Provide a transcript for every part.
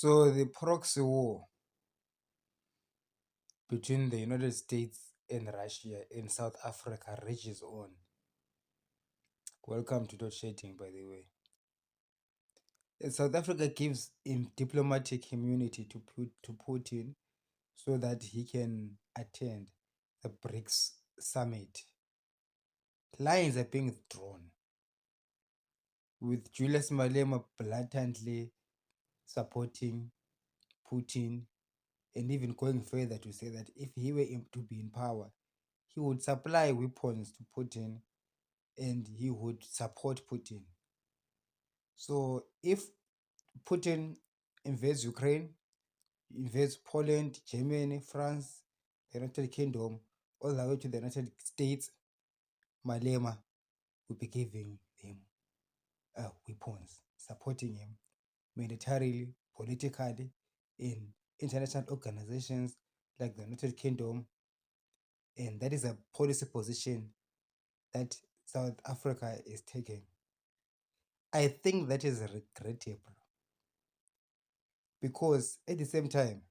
So the proxy war between the United States and Russia in South Africa rages on. Welcome to Dot Shading, by the way. South Africa gives him diplomatic immunity to Putin so that he can attend the BRICS summit. Lines are being drawn, with Julius Malema blatantly supporting Putin and even going further to say that if he were to be in power, he would supply weapons to Putin and he would support Putin. So if Putin invades Ukraine, invades Poland, Germany, France, the United Kingdom, all the way to the United States, Malema will be giving him weapons, supporting him militarily, politically, in international organizations like the United Kingdom. And that is a policy position that South Africa is taking. I think that is regrettable because at the same time,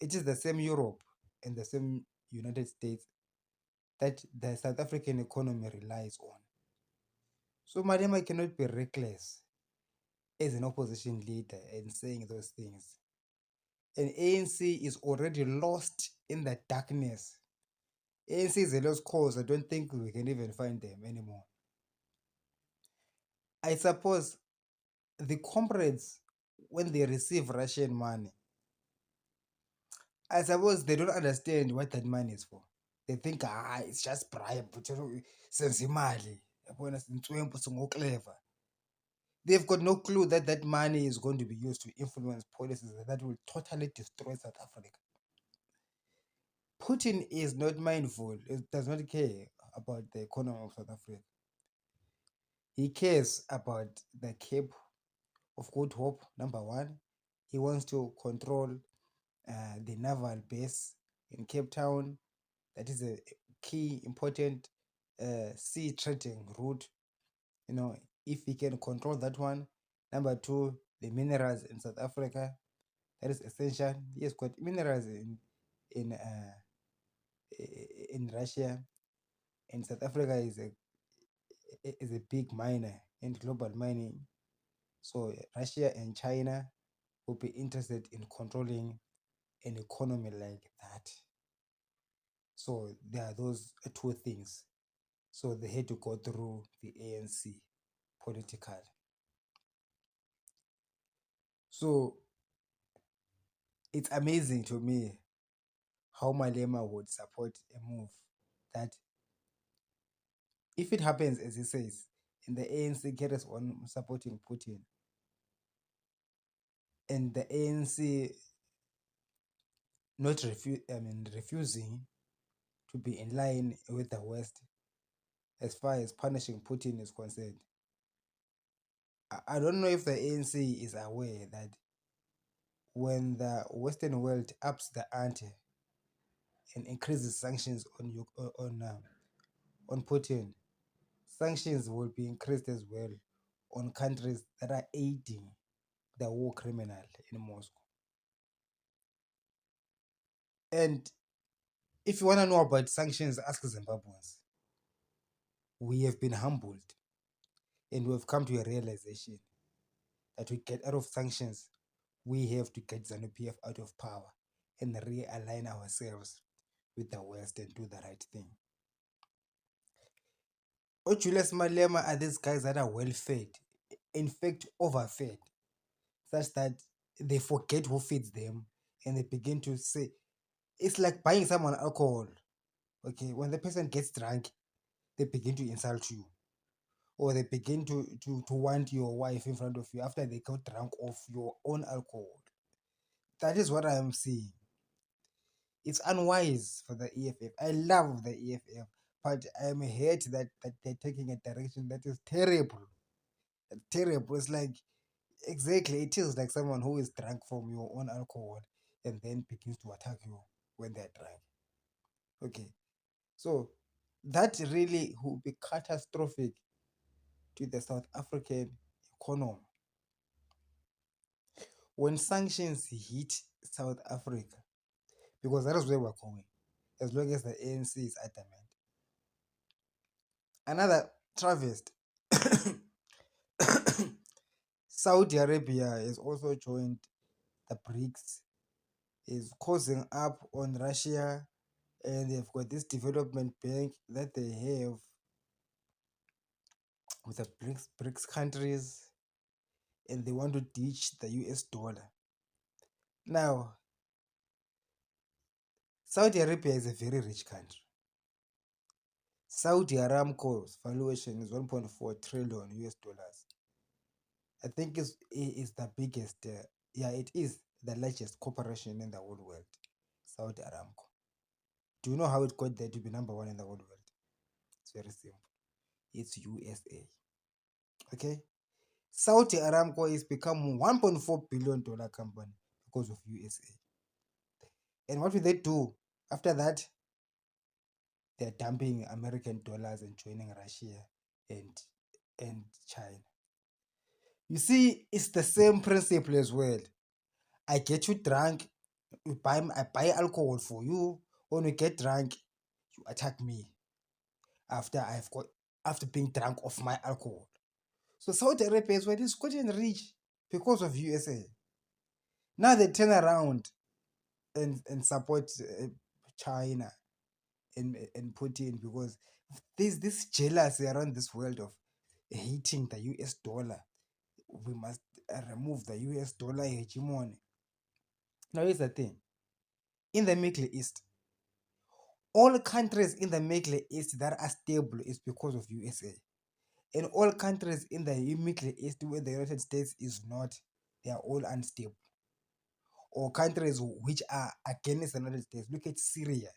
it is the same Europe and the same United States that the South African economy relies on. So Malema cannot be reckless as an opposition leader and saying those things. And ANC is already lost in the darkness. ANC is a lost cause. I don't think we can even find them anymore. I suppose the comrades, when they receive Russian money, I suppose they don't understand what that money is for. They think, it's just bribe. Sense imali. Clever. They've got no clue that that money is going to be used to influence policies that will totally destroy South Africa. Putin is not mindful. It does not care about the economy of South Africa. He cares about the Cape of Good Hope, number one. He wants to control the naval base in Cape Town. That is a key important sea trading route. If he can control that one. Number two, the minerals in South Africa. That is essential. He has got minerals in Russia, and South Africa is a big miner in global mining. So Russia and China will be interested in controlling an economy like that. So there are those two things. So they had to go through the ANC politically. So it's amazing to me how Malema would support a move that, if it happens as he says, and the ANC carries on supporting Putin, and the ANC not refusing to be in line with the West as far as punishing Putin is concerned. I don't know if the ANC is aware that when the Western world ups the ante and increases sanctions on Putin, sanctions will be increased as well on countries that are aiding the war criminal in Moscow. And if you want to know about sanctions, ask Zimbabweans. We have been humbled and we have come to a realization that to get out of sanctions, we have to get ZANU-PF out of power and realign ourselves with the West and do the right thing. Julius Malema are these guys that are well fed, in fact overfed, such that they forget who feeds them and they begin to say, it's like buying someone alcohol. Okay, when the person gets drunk, they begin to insult you, or they begin to want your wife in front of you after they got drunk off your own alcohol. That is what I am seeing. It's unwise for the EFF. I love the EFF, but I am hate that they're taking a direction that is terrible. Terrible. It's like, exactly, it is like someone who is drunk from your own alcohol and then begins to attack you when they're drunk. Okay, so that really will be catastrophic to the South African economy. when sanctions hit South Africa, because that is where we're going, as long as the ANC is adamant. Another travest. Saudi Arabia has also joined the BRICS, is causing up on Russia, and they've got this development bank that they have with the BRICS countries, and they want to ditch the US dollar. Now, Saudi Arabia is a very rich country. Saudi Aramco's valuation is 1.4 trillion US dollars. I think is the biggest, yeah, it is the largest corporation in the whole world, Saudi Aramco. Do you know how it got there to be number one in the whole world? It's very simple. It's USA. Okay? Saudi Aramco is become $1.4 billion company because of USA. And what will they do after that? They're dumping American dollars and joining Russia and China. You see, it's the same principle as well. I get you drunk, I buy alcohol for you. When you get drunk, you attack me after being drunk off my alcohol. So Saudi Arabia is where it's gotten rich because of USA. Now they turn around and support China and Putin, because there's this jealousy around this world of hating the US dollar. We must remove the US dollar hegemony. Now here's the thing. In the Middle East, all countries in the Middle East that are stable is because of USA. And all countries in the Middle East where the United States is not, they are all unstable. Or countries which are against the United States. Look at Syria,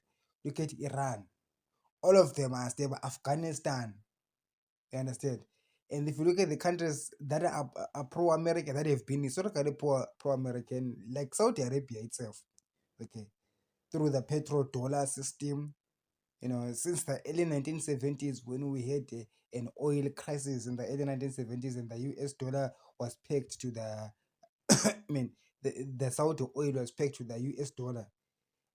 look at Iran. All of them are stable. Afghanistan, you understand? And if you look at the countries that are pro-American, that have been historically pro-American, like Saudi Arabia itself, okay, through the petrodollar system, since the early 1970s, when we had an oil crisis in the early 1970s, and the US dollar was pegged to the, I mean, the Saudi oil was pegged to the US dollar,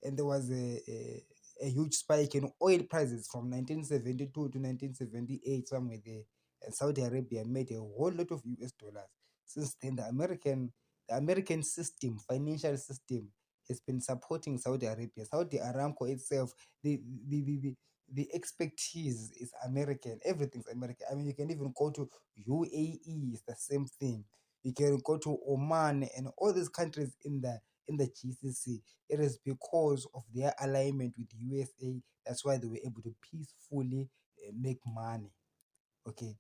and there was a huge spike in oil prices from 1972 to 1978, somewhere there, and Saudi Arabia made a whole lot of US dollars. Since then, the American system, financial system, has been supporting Saudi Arabia. Saudi Aramco itself, the expertise is American. Everything's American. I mean, you can even go to UAE, it's the same thing. You can go to Oman and all these countries in the GCC. It is because of their alignment with USA. That's why they were able to peacefully make money. Okay,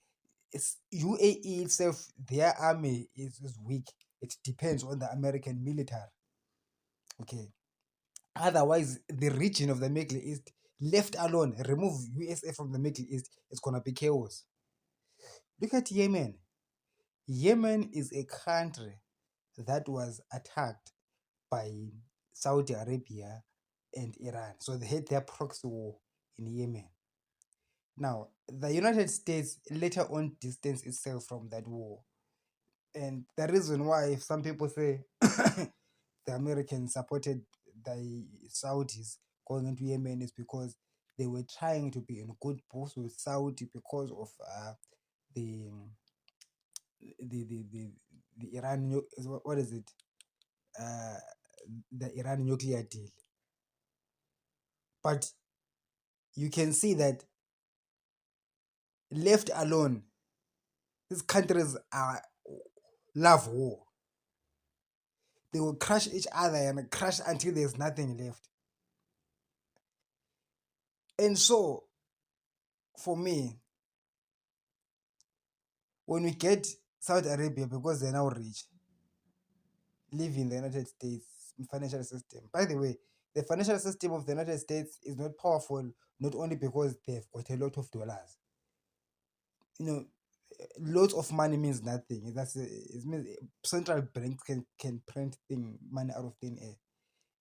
it's UAE itself. Their army is weak. It depends on the American military. Okay, otherwise the region of the Middle East, left alone, remove USA from the Middle East, it's gonna be chaos. Look at Yemen. Yemen is a country that was attacked by Saudi Arabia and Iran. So they had their proxy war in Yemen. Now, the United States later on distanced itself from that war. And the reason why some people say the Americans supported the Saudis going into Yemen is because they were trying to be in good books with Saudi because of the the the the, the Iran, what is it? Uh, the Iran nuclear deal. But you can see that left alone, these countries love war. They will crush each other and crush until there's nothing left. And so, for me, when we get Saudi Arabia, because they're now rich, leaving the United States financial system. By the way, the financial system of the United States is not powerful, not only because they've got a lot of dollars. Lots of money means nothing. It means central banks can print money out of thin air.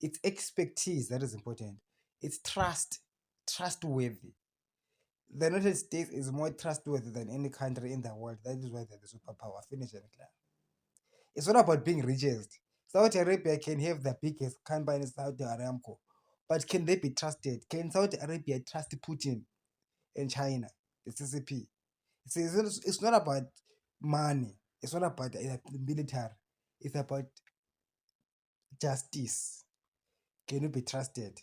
It's expertise that is important. It's trustworthy. The United States is more trustworthy than any country in the world. That is why they're the superpower. Finish and clear. It's not about being richest. Saudi Arabia can have the biggest company, Saudi Aramco, but can they be trusted? Can Saudi Arabia trust Putin and China, the CCP? It's not about money. It's not about the military. It's about justice. Can you be trusted?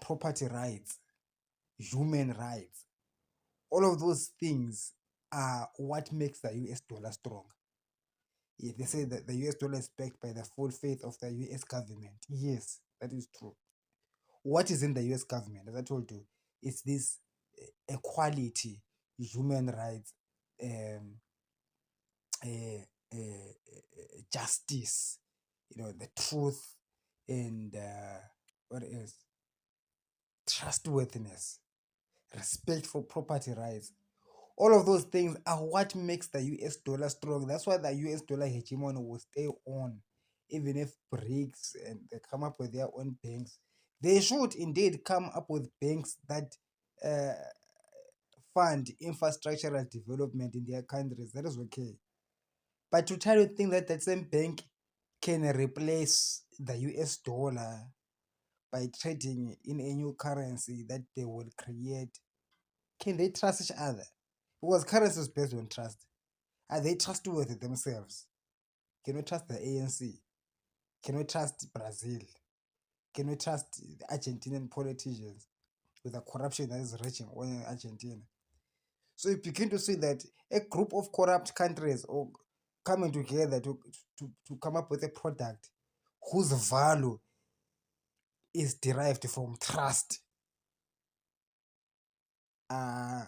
Property rights, human rights. All of those things are what makes the US dollar strong. If they say that the US dollar is backed by the full faith of the US government, yes, that is true. What is in the US government, as I told you, is this equality, human rights, um, justice, the truth, and what else? Trustworthiness, respect for property rights. All of those things are what makes the US dollar strong. That's why the US dollar hegemony will stay on, even if BRICS and they come up with their own banks. They should indeed come up with banks that uh, fund infrastructural development in their countries. That is okay. But to try to think that that same bank can replace the US dollar by trading in a new currency that they will create, can they trust each other? Because currency is based on trust. Are they trustworthy themselves? Can we trust the ANC? Can we trust Brazil? Can we trust the Argentinian politicians with the corruption that is reaching on Argentina? So you begin to see that a group of corrupt countries or coming together to come up with a product whose value is derived from trust. Uh,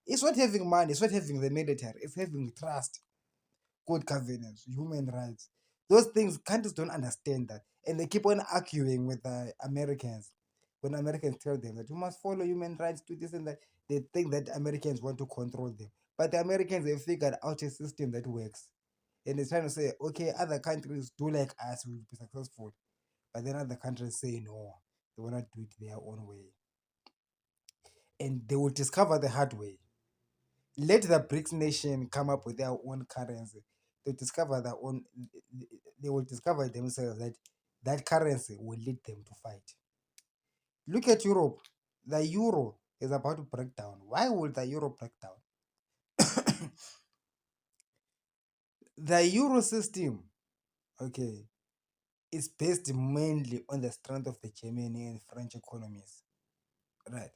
it's not having money, it's not having the military, it's having trust, good governance, human rights. Those things countries don't understand that. And they keep on arguing with the Americans. When Americans tell them that you must follow human rights, do this and that, they think that Americans want to control them. But the Americans have figured out a system that works. And they're trying to say, okay, other countries do like us, we will be successful. But then other countries say no, they want to do it their own way. And they will discover the hard way. Let the BRICS nation come up with their own currency. They discover their own. They will discover themselves that that currency will lead them to fight. Look at Europe. The euro is about to break down. Why will the euro break down? The euro system, okay, is based mainly on the strength of the German and French economies, right?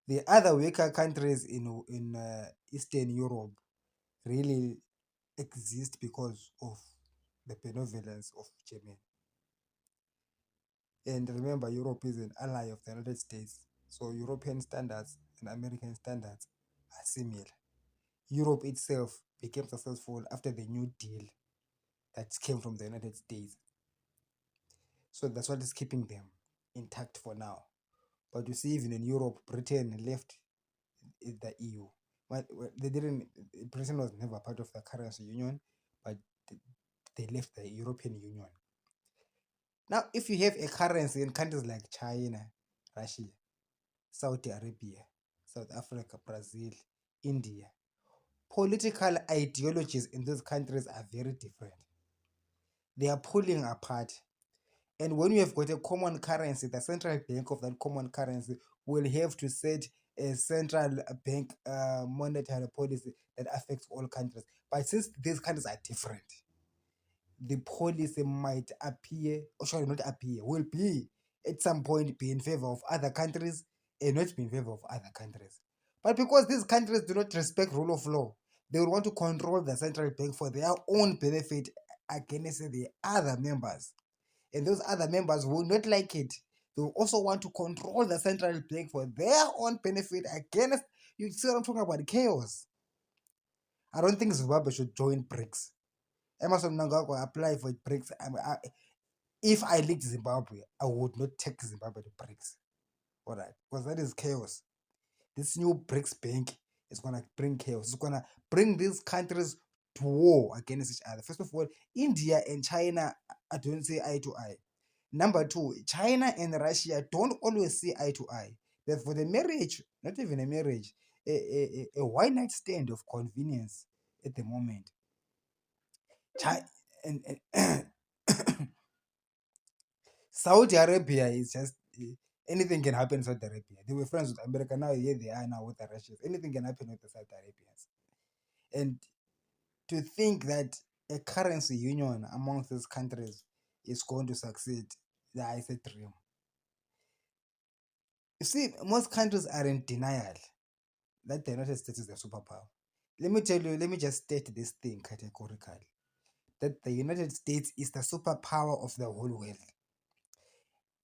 The other weaker countries in Eastern Europe really exist because of the benevolence of Germany. And remember, Europe is an ally of the United States. So European standards and American standards are similar. Europe itself became successful after the New Deal that came from the United States. So that's what is keeping them intact for now. But you see, even in Europe, Britain left the EU. But they didn't. Britain was never part of the currency union, but they left the European Union. Now, if you have a currency in countries like China, Russia, Saudi Arabia, South Africa, Brazil, India, political ideologies in those countries are very different. They are pulling apart. And when you have got a common currency, the central bank of that common currency will have to set a central bank monetary policy that affects all countries. But since these countries are different, the policy might appear, or sorry, not appear, will be at some point be in favor of other countries and not be in favor of other countries. But because these countries do not respect rule of law, they will want to control the central bank for their own benefit against the other members. And those other members will not like it. They will also want to control the central bank for their own benefit against. You see what I'm talking about? Chaos. I don't think Zimbabwe should join BRICS. Emerson Mnangagwa apply for BRICS. If I lead Zimbabwe, I would not take Zimbabwe to BRICS. All right, because that is chaos. This new BRICS bank is going to bring chaos. It's going to bring these countries to war against each other. First of all, India and China don't see eye to eye. Number two, China and Russia don't always see eye to eye. Therefore, the marriage, not even a marriage, a one night stand of convenience at the moment. and Saudi Arabia is just anything can happen in Saudi Arabia. They were friends with America. Now here they are now with the Russians. Anything can happen with the Saudi Arabians. And to think that a currency union amongst these countries is going to succeed, that is a dream. You see, most countries are in denial that the United States is a superpower. Let me tell you, let me just state this thing categorically, that the United States is the superpower of the whole world.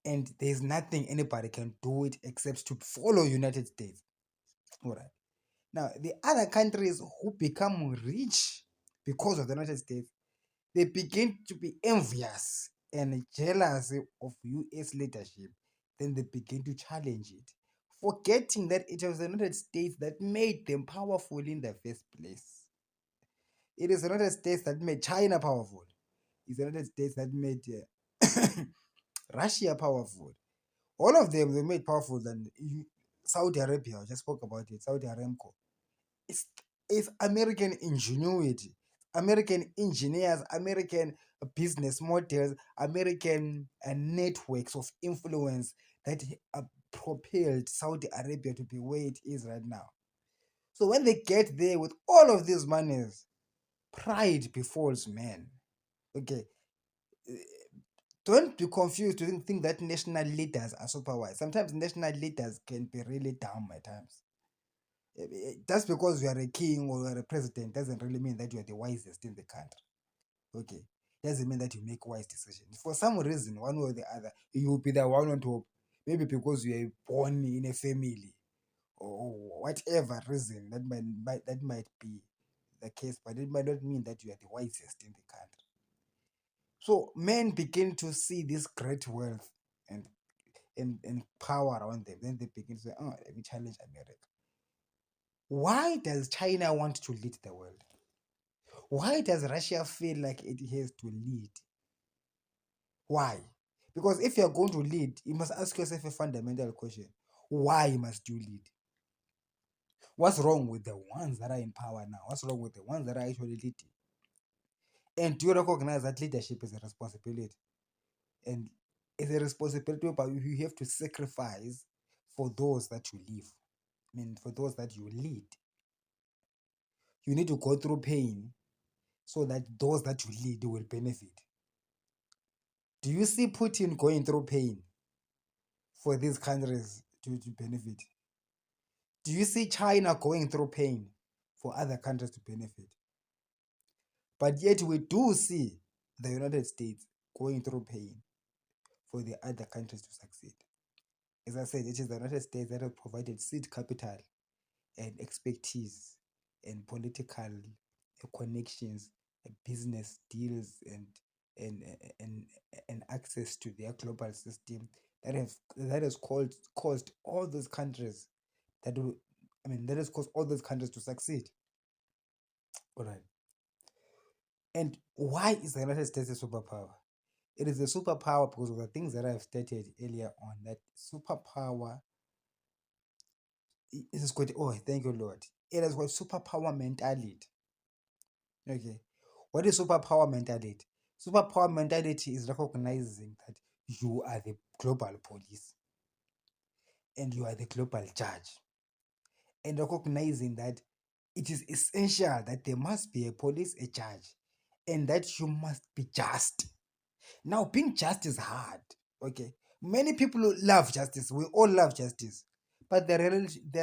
And there's nothing anybody can do it except to follow United States. All right. Now, the other countries who become rich because of the United States, they begin to be envious and jealous of US leadership. Then they begin to challenge it, forgetting that it was the United States that made them powerful in the first place. It is the United States that made China powerful. It's the United States that made Russia powerful. All of them, they made powerful than Saudi Arabia. I just spoke about it. Saudi Aramco. It's, it's American ingenuity, American engineers, American business models, American networks of influence that propelled Saudi Arabia to be where it is right now. So when they get there with all of these monies, pride befalls men. Okay, don't be confused to think that national leaders are super wise. Sometimes national leaders can be really dumb at times. Just because you are a king or you are a president doesn't really mean that you are the wisest in the country. Okay, doesn't mean that you make wise decisions. For some reason, one way or the other, you will be the one on top. Maybe because you are born in a family, or whatever reason that might be the case, but it might not mean that you are the wisest in the country. So men begin to see this great wealth and and power around them. Then they begin to say, "Oh, let me challenge America." Why does China want to lead the world? Why does Russia feel like it has to lead? Why? Because if you're going to lead, you must ask yourself a fundamental question. Why must you lead? What's wrong with the ones that are in power now? What's wrong with the ones that are actually leading? And do you recognize that leadership is a responsibility? And it's a responsibility, but you have to sacrifice for those that you leave. I mean, for those that you lead. You need to go through pain so that those that you lead will benefit. Do you see Putin going through pain for these countries to benefit? Do you see China going through pain for other countries to benefit? But yet we do see the United States going through pain for the other countries to succeed. As I said, it is the United States that have provided seed capital and expertise and political connections, business deals, and and and access to their global system that has caused all those countries that will, I mean, that has caused all those countries to succeed. All right. And why is the United States a superpower? It is a superpower because of the things that I've stated earlier on. That superpower is got, oh, thank you, Lord. It has got superpower mentality. Okay. What is superpower mentality? Superpower mentality is recognizing that you are the global police and you are the global judge, and recognizing that it is essential that there must be a police, a judge, and that you must be just. Now, being just is hard. Okay. Many people love justice. We all love justice. But the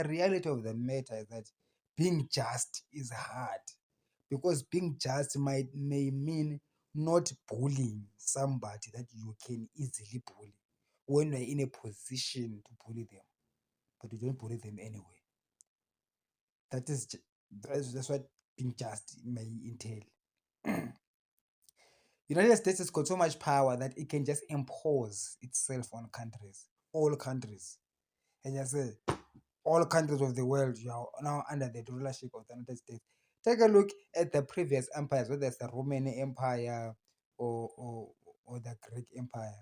reality of the matter is that being just is hard. Because being just may mean not bullying somebody that you can easily bully when you're in a position to bully them, but you don't bully them anyway. That is that's what being just may entail. United States has got so much power that it can just impose itself on countries, all countries. And just say, all countries of the world, you are now under the rulership of the United States. Take a look at the previous empires, whether it's the Roman Empire or the Greek Empire.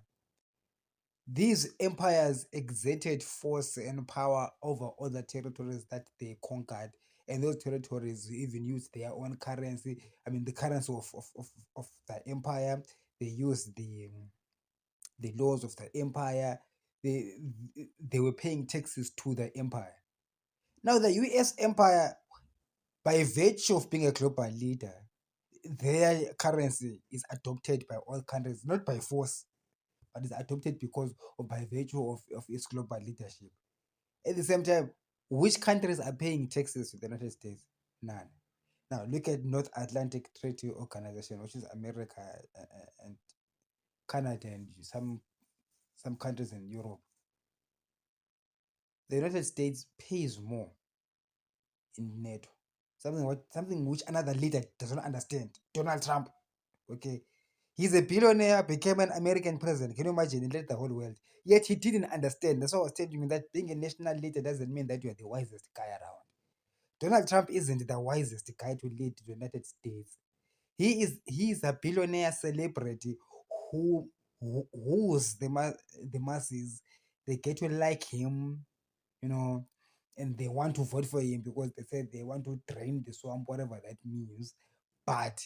These empires exerted force and power over other territories that they conquered And those territories even use their own currency. I mean, the currency of the empire. They use the laws of the empire. They they were paying taxes to the empire. Now the US empire, by virtue of being a global leader, their currency is adopted by all countries, not by force, but is adopted because or by virtue of its global leadership. At the same time, which countries are paying taxes to the United States? None. Now look at North Atlantic Treaty Organization, which is America and Canada and some countries in Europe. The United States pays more in NATO. Something which another leader does not understand. Donald Trump. Okay. He's a billionaire, became an American president. Can you imagine? He led the whole world. Yet he didn't understand. That's why I was telling you that being a national leader doesn't mean that you are the wisest guy around. Donald Trump isn't the wisest guy to lead the United States. He is a billionaire celebrity who who's the masses. They get to like him, you know, and they want to vote for him because they said they want to drain the swamp, whatever that means. But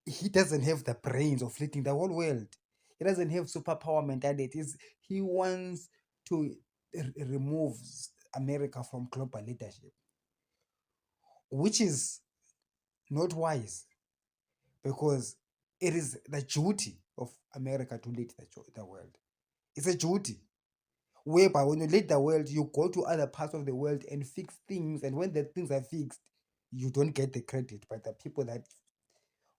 he doesn't have the brains of leading the whole world. He doesn't have superpower mentalities. He wants to remove America from global leadership, which is not wise because it is the duty of America to lead the world. It's a duty whereby when you lead the world, you go to other parts of the world and fix things. And when the things are fixed, you don't get the credit, but the people that,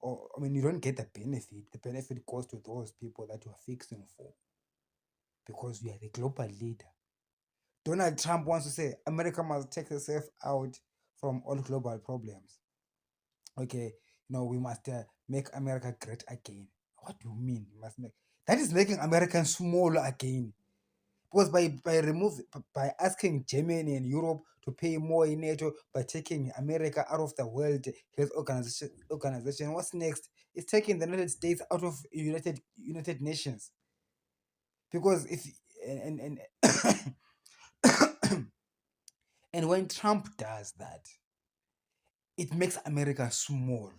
or I mean, you don't get the benefit. The benefit goes to those people that you are fixing for because you are the global leader. Donald Trump wants to say America must take itself out from all global problems. Okay, we must make America great again. What do you mean? You must make that is making America small again. Because by asking Germany and Europe to pay more in NATO, by taking America out of the World Health Organization, what's next? It's taking the United States out of United Nations. Because if and and when Trump does that, it makes America small.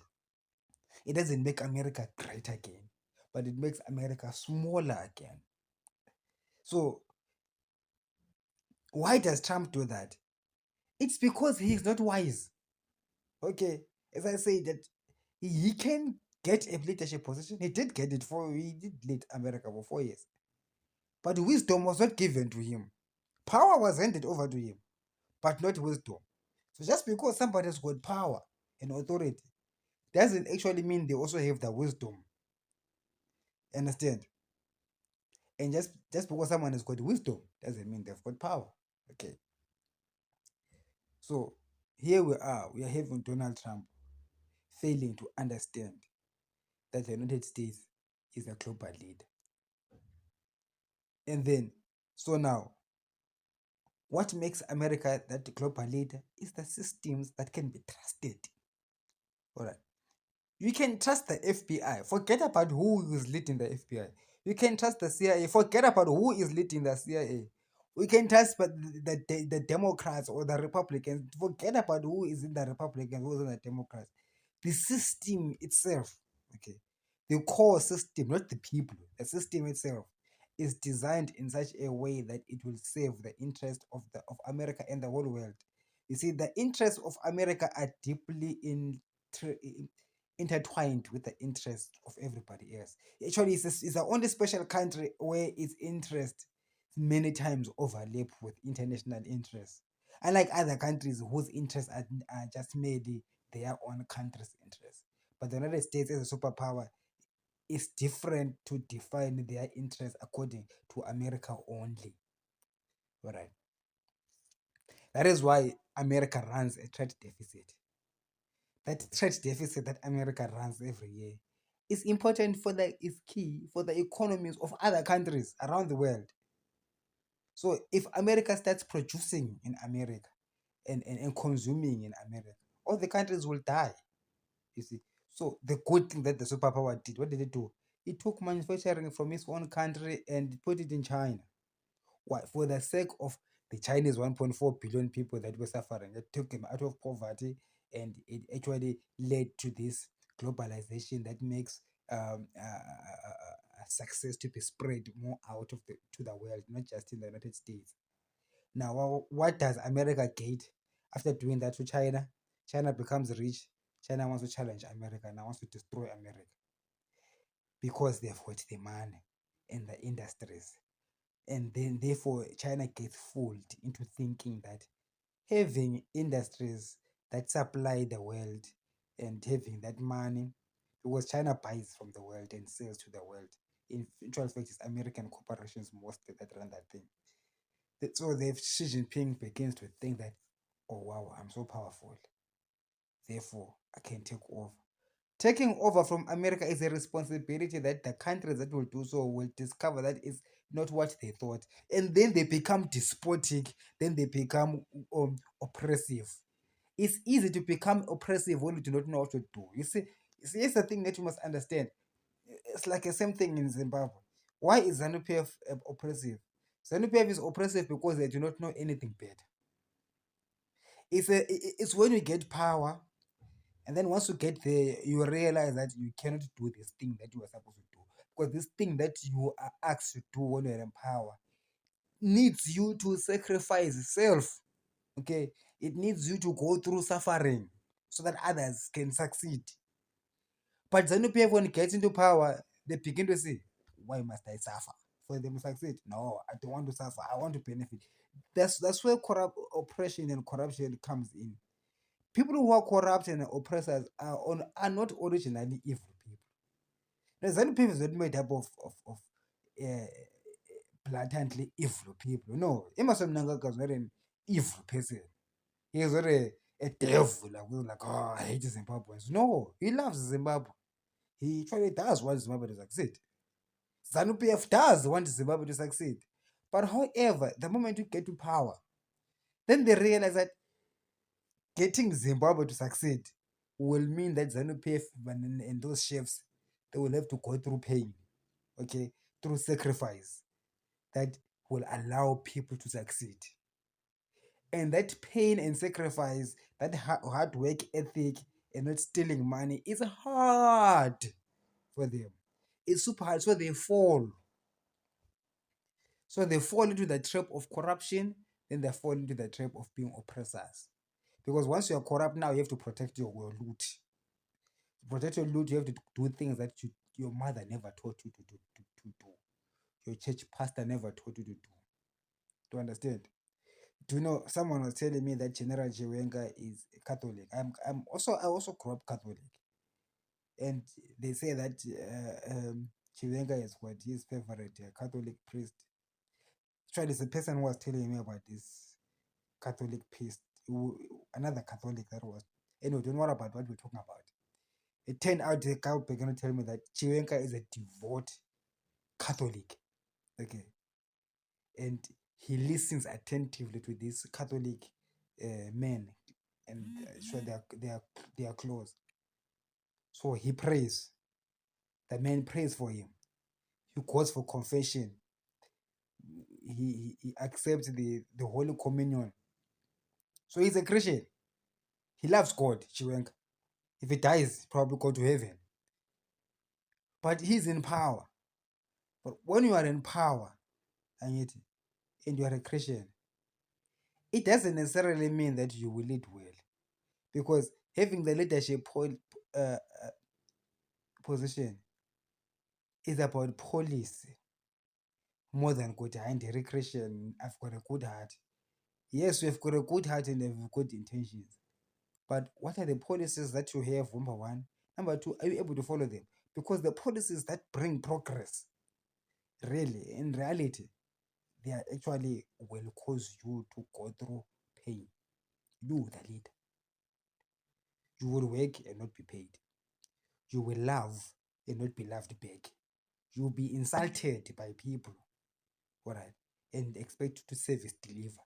It doesn't make America great again, but it makes America smaller again. So why does Trump do that? It's because he's not wise. Okay, as I say that he can get a leadership position. He did get it he did lead America for 4 years. But wisdom was not given to him. Power was handed over to him, but not wisdom. So just because somebody's got power and authority doesn't actually mean they also have the wisdom. Understand? And just because someone has got wisdom doesn't mean they've got power. Okay. So here we are having Donald Trump failing to understand that the United States is a global leader. And then, so now, what makes America that global leader is the systems that can be trusted. All right. You can trust the FBI. Forget about who is leading the FBI. You can trust the CIA. Forget about who is leading the CIA. We can trust the Democrats or the Republicans. Forget about who is in the Republicans, who is in the Democrats. The system itself, okay, the core system, not the people, the system itself is designed in such a way that it will serve the interest of America and the whole world. You see, the interests of America are deeply intertwined with the interests of everybody else. Actually, it's the only special country where its interests many times overlap with international interests. Unlike other countries whose interests are just merely their own country's interests. But the United States as a superpower is different to define their interests according to America only. All right. That is why America runs a trade deficit. That trade deficit that America runs every year is important is key for the economies of other countries around the world. So if America starts producing in America and consuming in America, all the countries will die. You see. So the good thing that the superpower did, what did it do? It took manufacturing from its own country and put it in China. Why? For the sake of the Chinese 1.4 billion people that were suffering. It took them out of poverty, and it actually led to this globalization that makes success to be spread more out of the to the world, not just in the United States. Now, what does America get after doing that to China? China becomes rich. China wants to challenge America, now wants to destroy America because they've got the money and the industries. And then, therefore, China gets fooled into thinking that having industries that supply the world and having that money, because China buys from the world and sells to the world. In actual fact, it's American corporations mostly that run that thing. So Xi Jinping begins to think that, oh wow, I'm so powerful. Therefore, I can take over. Taking over from America is a responsibility that the countries that will do so will discover that is not what they thought. And then they become despotic, then they become oppressive. It's easy to become oppressive when you do not know what to do. You see, it's the thing that you must understand. It's like the same thing in Zimbabwe. Why is ZANU-PF oppressive? ZANU-PF is oppressive because they do not know anything better. It's when you get power, and then once you get there, you realize that you cannot do this thing that you are supposed to do. Because this thing that you are asked to do when you're in power needs you to sacrifice self. Okay? It needs you to go through suffering so that others can succeed. But ZANU-PF, when it gets into power, they begin to say, why must I suffer for them to succeed? No, I don't want to suffer. I want to benefit. That's where oppression and corruption comes in. People who are corrupt and oppressors are not originally evil people. The ZANU-PF is not made up of uh, blatantly evil people. No, Emerson Mnangagwa is not an evil person. He is not a devil, like, oh, I hate Zimbabweans. No, he loves Zimbabwe. He actually does want Zimbabwe to succeed. ZANU-PF does want Zimbabwe to succeed. But however, the moment you get to power, then they realize that getting Zimbabwe to succeed will mean that ZANU-PF and those chefs, they will have to go through pain, okay, through sacrifice that will allow people to succeed. And that pain and sacrifice, that hard work ethic and not stealing money is hard for them. It's super hard, so they fall. So they fall into the trap of corruption, then they fall into the trap of being oppressors. Because once you are corrupt now, you have to protect your loot. To protect your loot, you have to do things that your mother never taught you to do. Your church pastor never taught you to do. Do you understand? Do you know, someone was telling me that General Chiwenga is a Catholic. I also grew up Catholic. And they say that Chiwenga is what his favorite Catholic priest. Actually, it's a person who was telling me about this Catholic priest, another Catholic that was. Anyway, don't worry about what we're talking about. It turned out the guy began to tell me that Chiwenga is a devout Catholic. Okay. And he listens attentively to these Catholic men, and so they are close. So he prays. The man prays for him. He goes for confession. He accepts the Holy Communion. So he's a Christian. He loves God, Chiwenga. If he dies, probably go to heaven. But he's in power. But when you are in power and you are a Christian, it doesn't necessarily mean that you will lead well. Because having the leadership position is about policy more than good. I'm a Christian, I've got a good heart. Yes, we've got a good heart and have good intentions. But what are the policies that you have, number one? Number two, are you able to follow them? Because the policies that bring progress, really, in reality, they are actually will cause you to go through pain. You, the leader. You will work and not be paid. You will love and not be loved back. You will be insulted by people, all right, and expect to service deliver.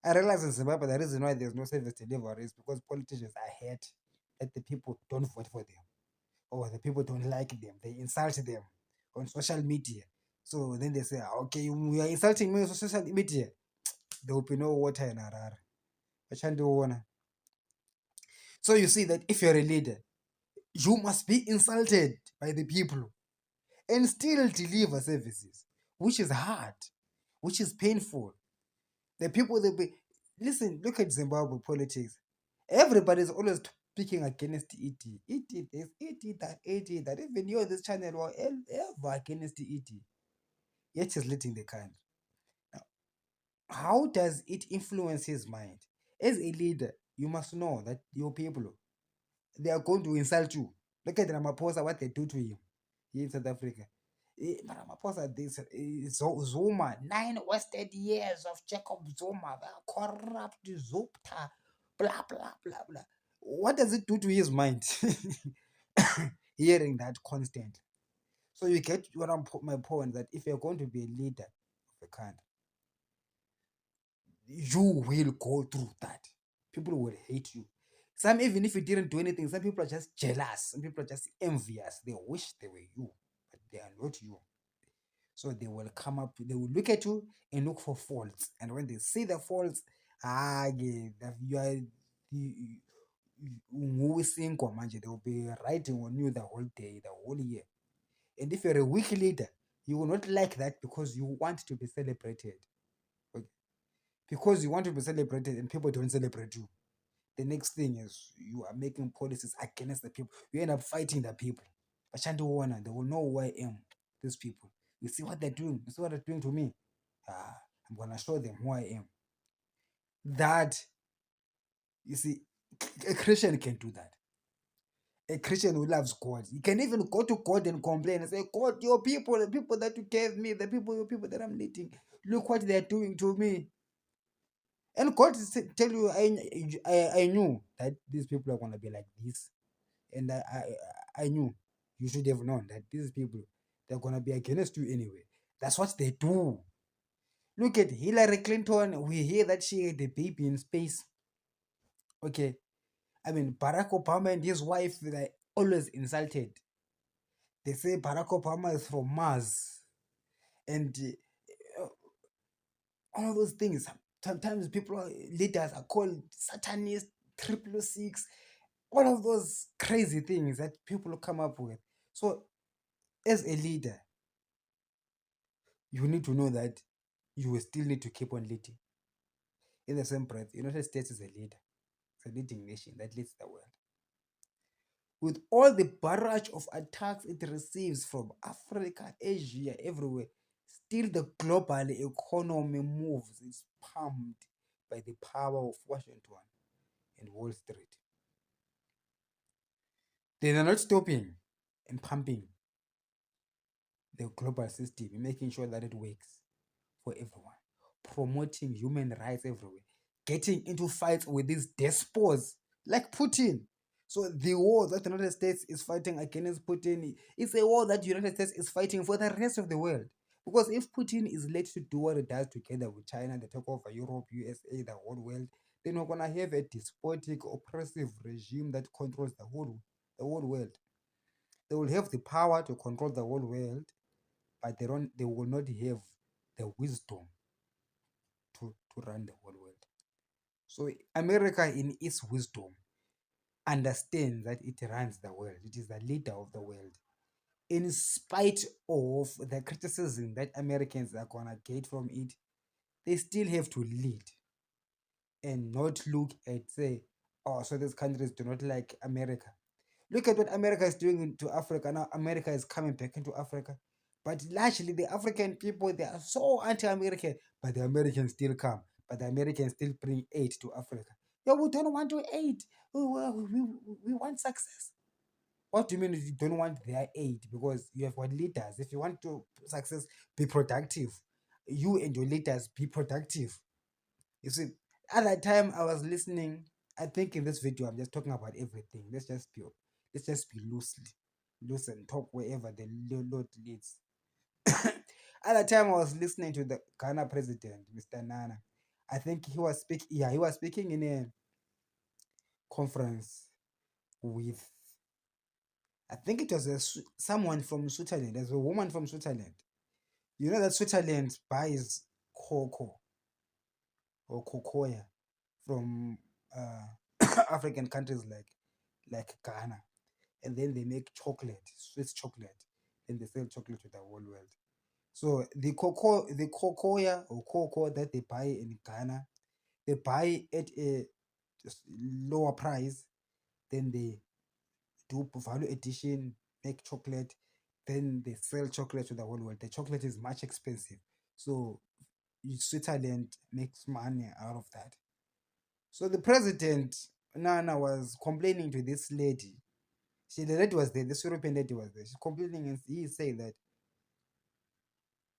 I realize in Zimbabwe the reason why there's no service delivery is because politicians are hurt that the people don't vote for them, or the people don't like them. They insult them on social media. So then they say, okay, you are insulting me on social media. there will be no water in Harare. Achandiona. So you see that if you're a leader, you must be insulted by the people and still deliver services, which is hard, which is painful. The people they be listen, look at Zimbabwe politics. Everybody's always speaking against ET. ET this, ET that, ET that. Even you on this channel were ever against ET. Yet he's leading the country. Now, how does it influence his mind? As a leader, you must know that your people they are going to insult you. Look at Ramaphosa, what they do to him here in South Africa. Ramaphosa, this Zuma, 9 wasted years of Jacob Zuma, the corrupt Zupta, blah, blah, blah, blah. What does it do to his mind? Hearing that constant. So you get what I'm my point that if you're going to be a leader of a country, you will go through that. People will hate you. Some, even if you didn't do anything, some people are just jealous. Some people are just envious. They wish they were you, but they are not you. So they will come up, they will look at you and look for faults. And when they see the faults, you are they will be writing on you the whole day, the whole year. And if you're a weak leader, you will not like that because you want to be celebrated. Okay? Because you want to be celebrated and people don't celebrate you. The next thing is you are making policies against the people. You end up fighting the people. Ashanti Warner, they will know who I am. These people. You see what they're doing. You see what they're doing to me. I'm gonna show them who I am. That you see, a Christian can do that. A Christian who loves God. You can even go to God and complain and say, God, your people, the people that you gave me, the people, your people that I'm leading, look what they're doing to me. And God tell you, I knew that these people are gonna be like this, and I knew you should have known that these people they're gonna be against you anyway. That's what they do. Look at Hillary Clinton. We hear that she had a baby in space. Okay, I mean Barack Obama and his wife they're always insulted. They say Barack Obama is from Mars, and all of those things. Sometimes leaders are called Satanist, 666, all of those crazy things that people come up with. So, as a leader, you need to know that you will still need to keep on leading. In the same breath, United States is a leader. It's a leading nation that leads the world. With all the barrage of attacks it receives from Africa, Asia, everywhere, still the global economy moves, is pumped by the power of Washington and Wall Street. They are not stopping and pumping the global system, making sure that it works for everyone, promoting human rights everywhere, getting into fights with these despots like Putin. So the war that the United States is fighting against Putin is a war that the United States is fighting for the rest of the world. Because if Putin is led to do what he does together with China, they take over Europe, USA, the whole world, then we're gonna have a despotic, oppressive regime that controls the whole world. They will have the power to control the whole world, but they will not have the wisdom to run the whole world. So America in its wisdom understands that it runs the world. It is the leader of the world. In spite of the criticism that Americans are gonna get from it, they still have to lead and not look at say, oh, so these countries do not like America. Look at what America is doing to Africa. Now America is coming back into Africa. But largely the African people, they are so anti-American, but the Americans still come. But the Americans still bring aid to Africa. Yeah, we don't want to aid. We want success. What do you mean you don't want their aid? Because you have got leaders. If you want to success, be productive. You and your leaders be productive. You see, at that time I was listening. I think in this video I'm just talking about everything. Let's just be loose and talk wherever the Lord leads. At that time I was listening to the Ghana president, Mr. Nana. I think he was speaking. Yeah, he was speaking in a conference with. I think it was someone from Switzerland. There's a woman from Switzerland. You know that Switzerland buys cocoa or cocoa from African countries like Ghana, and then they make chocolate, Swiss chocolate, and they sell chocolate to the whole world. So the cocoa or cocoa that they buy in Ghana, they buy at a lower price. Then they do value addition, make chocolate, then they sell chocolate to the whole world. The chocolate is much expensive, so Switzerland makes money out of that. So the president Nana was complaining to this lady. The lady was there, this European lady was there. She's complaining and he is saying that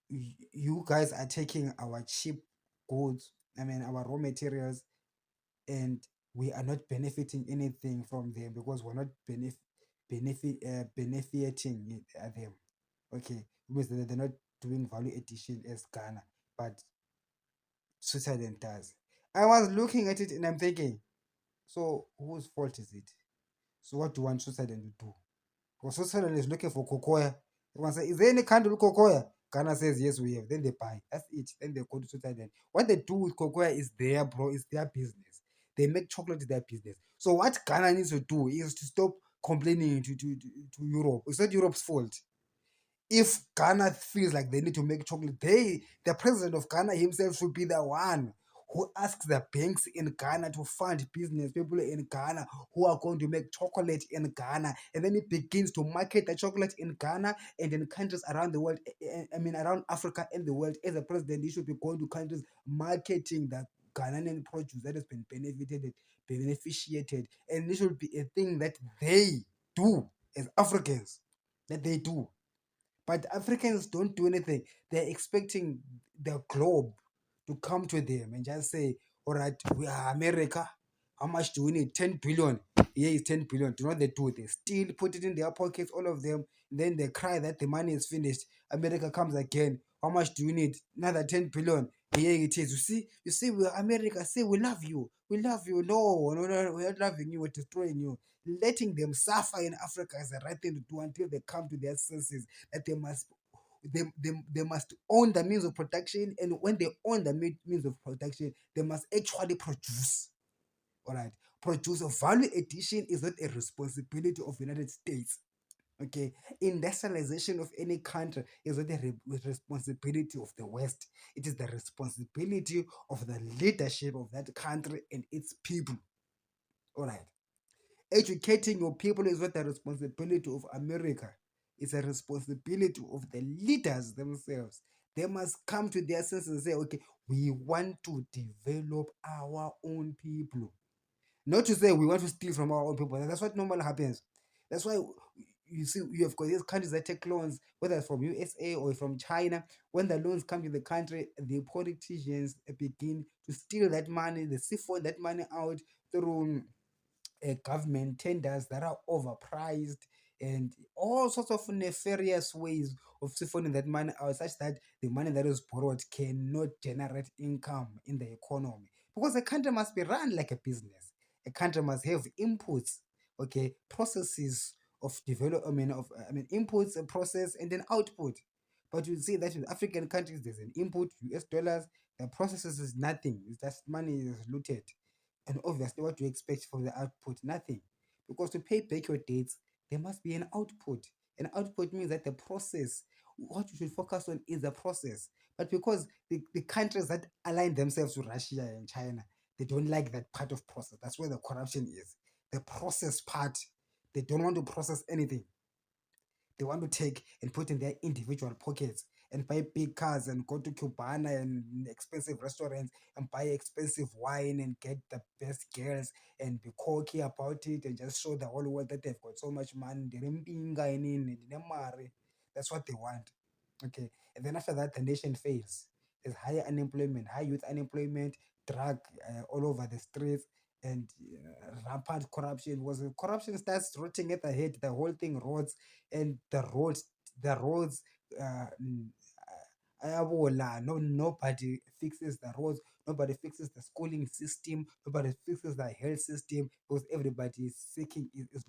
you guys are taking our cheap goods, I mean our raw materials, and we are not benefiting anything from them because we're not benefiting them. Okay, because they're not doing value addition as Ghana, but Switzerland does. I was looking at it and I'm thinking, so whose fault is it? So what do you want Switzerland to do? Because Switzerland is looking for cocoa. Everyone say, is there any country with cocoa? Ghana says yes, we have. Then they buy. That's it. Then they go to Switzerland. What they do with cocoa is their bro, is their business. They make chocolate is their business. So what Ghana needs to do is to stop complaining to Europe. It's not Europe's fault. If Ghana feels like they need to make chocolate, the president of Ghana himself should be the one who asks the banks in Ghana to fund business people in Ghana who are going to make chocolate in Ghana. And then he begins to market the chocolate in Ghana and in countries around the world. I mean, around Africa and the world. As a president, he should be going to countries marketing the Ghanaian produce that has been beneficiated. And this should be a thing that they do as Africans, that they do. But Africans don't do anything. They're expecting the globe to come to them and just say, all right, we are America. How much do we need? 10 billion. Here is 10 billion. Do not they do? They still put it in their pockets, all of them. Then they cry that the money is finished. America comes again. How much do we need? Another 10 billion. Here it is. You see, we are America. Say we love you. We love you. No, no, no, we're not loving you. We're destroying you. Letting them suffer in Africa is the right thing to do until they come to their senses that they must own the means of production, and when they own the means of production, they must actually produce. All right, produce. A value addition is not a responsibility of the United States. Okay, industrialization of any country is not a responsibility of the West. It is the responsibility of the leadership of that country and its people. All right, educating your people is not the responsibility of America. It's a responsibility of the leaders themselves. They must come to their senses and say, okay, we want to develop our own people. Not to say we want to steal from our own people. That's what normally happens. That's why you see you have got these countries that take loans, whether it's from USA or from China. When the loans come to the country, the politicians begin to steal that money, they siphon that money out through government tenders that are overpriced and all sorts of nefarious ways of siphoning that money out, such that the money that is borrowed cannot generate income in the economy. Because a country must be run like a business. A country must have inputs, okay, processes of development of inputs, a process, and then output. But you see that in African countries, there's an input, US dollars, the processes is nothing. It's just money is looted. And obviously, what do you expect from the output? Nothing. Because to pay back your debts, there must be an output. An output means that the process, what you should focus on is the process. But because the countries that align themselves to Russia and China, they don't like that part of process. That's where the corruption is. The process part, they don't want to process anything. They want to take and put in their individual pockets and buy big cars and go to Cubana and expensive restaurants and buy expensive wine and get the best girls and be cocky about it and just show the whole world that they've got so much money. That's what they want. Okay. And then after that, the nation fails. There's higher unemployment, high youth unemployment, drug all over the streets, and rampant corruption. Because the corruption starts rotting at the head, the whole thing rots, and the roads no, nobody fixes the roads, nobody fixes the schooling system, nobody fixes the health system, because everybody is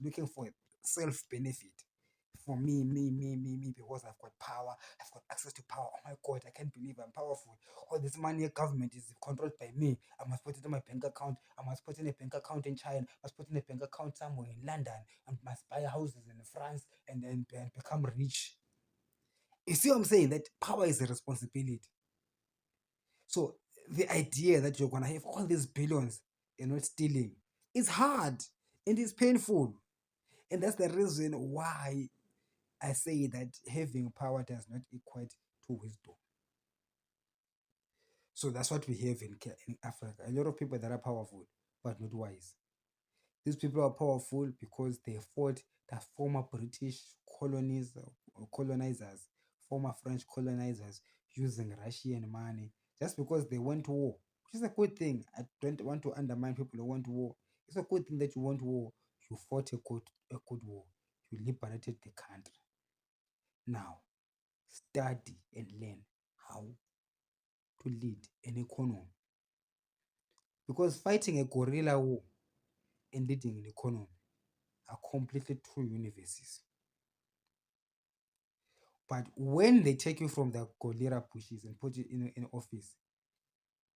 looking for self benefit. for me, because I've got power, I've got access to power. Oh my God, I can't believe I'm powerful. All this money government is controlled by me. I must put it in my bank account. I must put in a bank account in China. I must put in a bank account somewhere in London. I must buy houses in France and become rich. You see what I'm saying? That power is a responsibility. So the idea that you're gonna have all these billions and not stealing is hard and it's painful. And that's the reason why I say that having power does not equate to wisdom. So that's what we have in Africa. A lot of people that are powerful but not wise. These people are powerful because they fought the former British colonies or colonizers, former French colonizers using Russian money just because they went to war, which is a good thing. I don't want to undermine people who want war. It's a good thing that you want war. You fought a good war. You liberated the country. Now, study and learn how to lead an economy. Because fighting a guerrilla war and leading an economy are completely two universes. But when they take you from the guerrilla bushes and put you in office,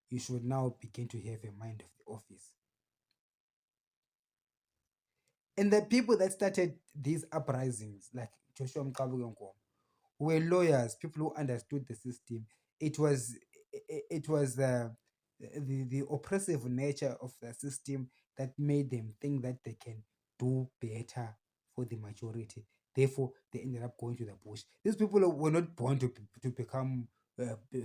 you should now begin to have a mind of the office. And the people that started these uprisings, like Joshua Mkabu, were lawyers, people who understood the system. It was the oppressive nature of the system that made them think that they can do better for the majority. Therefore, they ended up going to the bush. These people were not born to become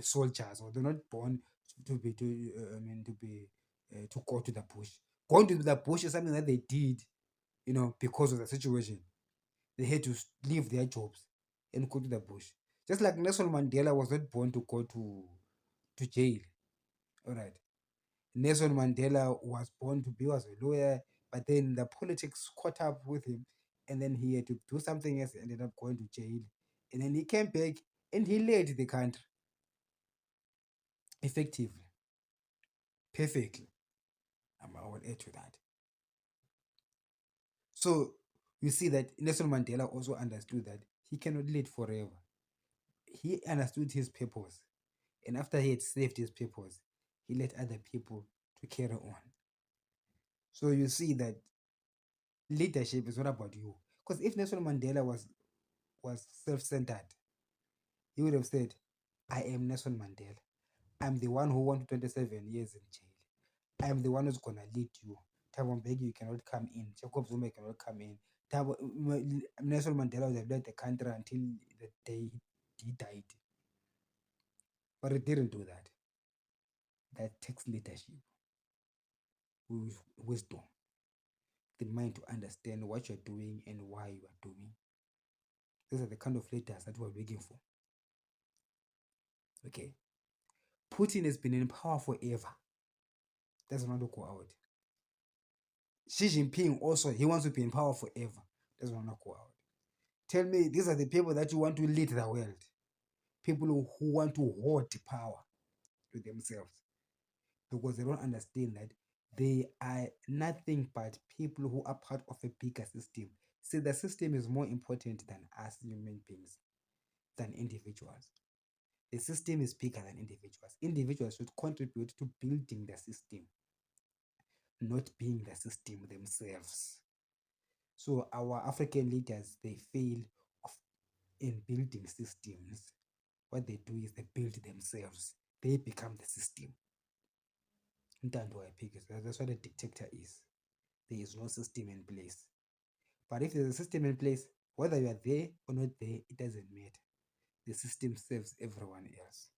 soldiers, or they're not born to be to I mean to go to the bush. Going to the bush is something that they did, because of the situation. They had to leave their jobs and go to the bush. Just like Nelson Mandela was not born to go to jail. All right. Nelson Mandela was born to be was a lawyer, but then the politics caught up with him, and then he had to do something else, ended up going to jail. And then he came back and he led the country effectively, perfectly. I will add to that. So you see that Nelson Mandela also understood that he cannot lead forever. He understood his purpose. And after he had saved his purpose, he let other people to carry on. So you see that leadership is not about you. Because if Nelson Mandela was self-centered, he would have said, I am Nelson Mandela. I'm the one who won 27 years in jail. I'm the one who's gonna lead you. Thabo Mbeki, you cannot come in. Jacob Zuma cannot come in. Nelson Mandela would have led the country until the day he died. But he didn't do that. That takes leadership with wisdom, the mind to understand what you're doing and why you are doing. Those are the kind of leaders that we're looking for. Okay. Putin has been in power forever. Doesn't want to go out. Xi Jinping also, he wants to be in power forever. Doesn't want to go out. Tell me, these are the people that you want to lead the world. People who want to hoard power to themselves, because they don't understand that they are nothing but people who are part of a bigger system. See, the system is more important than us human beings, than individuals. The system is bigger than individuals. Individuals should contribute to building the system, not being the system themselves. So our African leaders, they fail in building systems. What they do is they build themselves. They become the system. That's what a dictator is. There is no system in place. But if there's a system in place, whether you are there or not there, it doesn't matter. The system serves everyone else.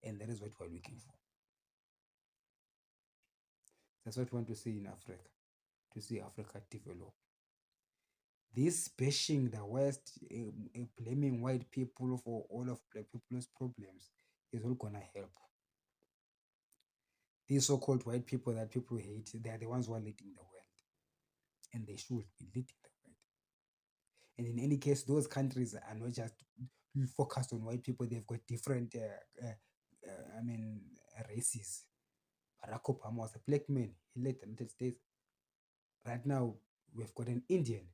And that is what we're looking for. That's what we want to see in Africa, to see Africa develop. This bashing the West, blaming white people for all of black people's problems is not gonna help. These so-called white people that people hate, they are the ones who are leading the world, and they should be leading the world. And in any case, those countries are not just focused on white people; they've got different, races. Barack Obama was a black man; he led the United States. Right now, we've got an Indian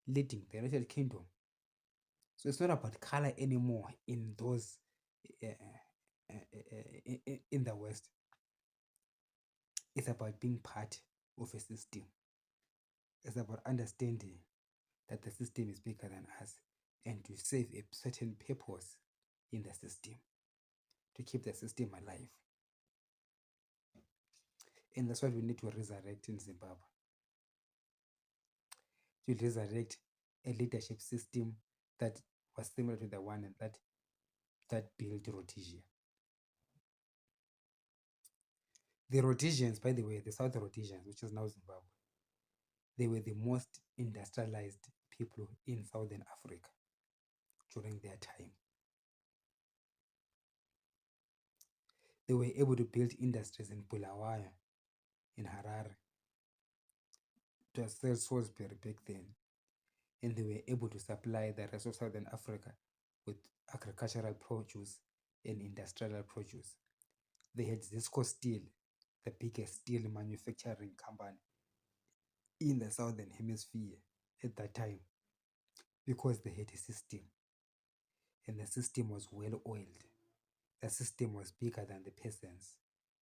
leading the United Kingdom. So it's not about color anymore in those in the West. It's about being part of a system. It's about understanding that the system is bigger than us and to serve a certain purpose in the system, to keep the system alive. And that's what we need to resurrect in Zimbabwe. To resurrect a leadership system that was similar to the one that built Rhodesia. The Rhodesians, by the way, the South Rhodesians, which is now Zimbabwe, they were the most industrialized people in Southern Africa during their time. They were able to build industries in Bulawayo, in Harare, to sell Salisbury back then, and they were able to supply the rest of Southern Africa with agricultural produce and industrial produce. They had Zisco Steel, the biggest steel manufacturing company in the Southern Hemisphere at that time, because they had a system, and the system was well oiled. The system was bigger than the peasants.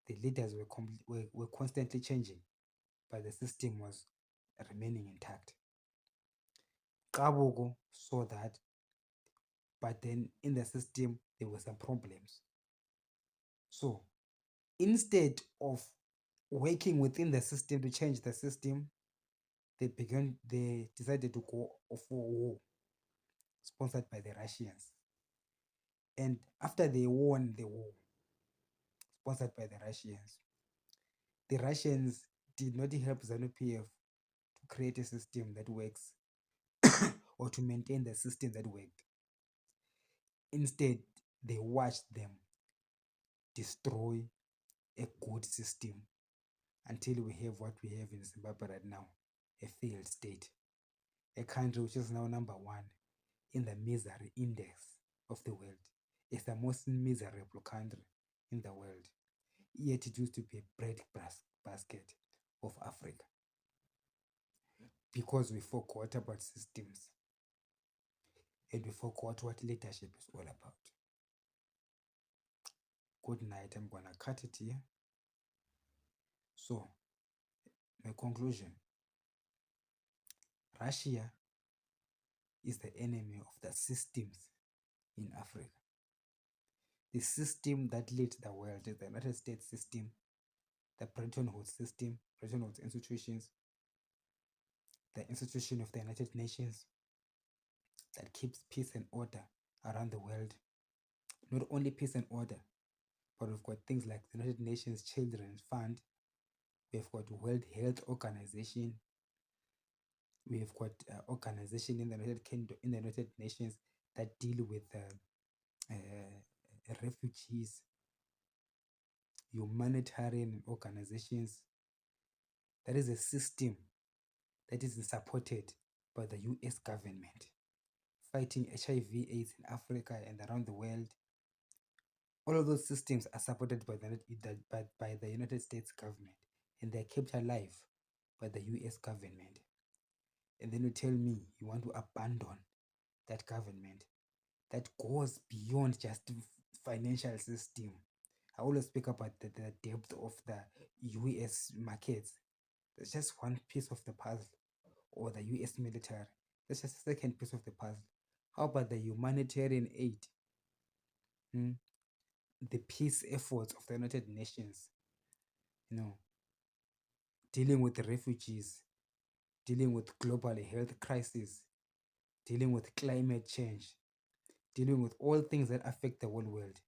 The leaders were constantly changing, but the system was remaining intact. Kabugo saw that, but then in the system there were some problems. So instead of working within the system to change the system, they decided to go for war, sponsored by the Russians. And after they won the war, sponsored by the Russians did not help ZANU-PF to create a system that works or to maintain the system that worked. Instead, they watched them destroy a good system until we have what we have in Zimbabwe right now, a failed state, a country which is now number 1 in the misery index of the world. It's the most miserable country in the world, yet it used to be a bread basket of Africa, because we forgot about systems and we forgot what leadership is all about. Good night. I'm gonna cut it here. So, my conclusion: Russia is the enemy of the systems in Africa. The system that leads the world is the United States system, the Bretton Woods system, Bretton Woods institutions, the institution of the United Nations that keeps peace and order around the world. Not only peace and order, but we've got things like the United Nations Children's Fund, we've got World Health Organization, we've got organization in the United Nations that deal with refugees, humanitarian organizations. That is a system that is supported by the US government, fighting HIV/AIDS in Africa and around the world. All of those systems are supported by the United States government, and they're kept alive by the US government. And then you tell me you want to abandon that government that goes beyond just financial system. I always speak about the depth of the US markets. That's just one piece of the puzzle. Or the US military. That's just a second piece of the puzzle. How about the humanitarian aid? The peace efforts of the United Nations, dealing with the refugees, dealing with global health crisis, dealing with climate change, dealing with all things that affect the whole world.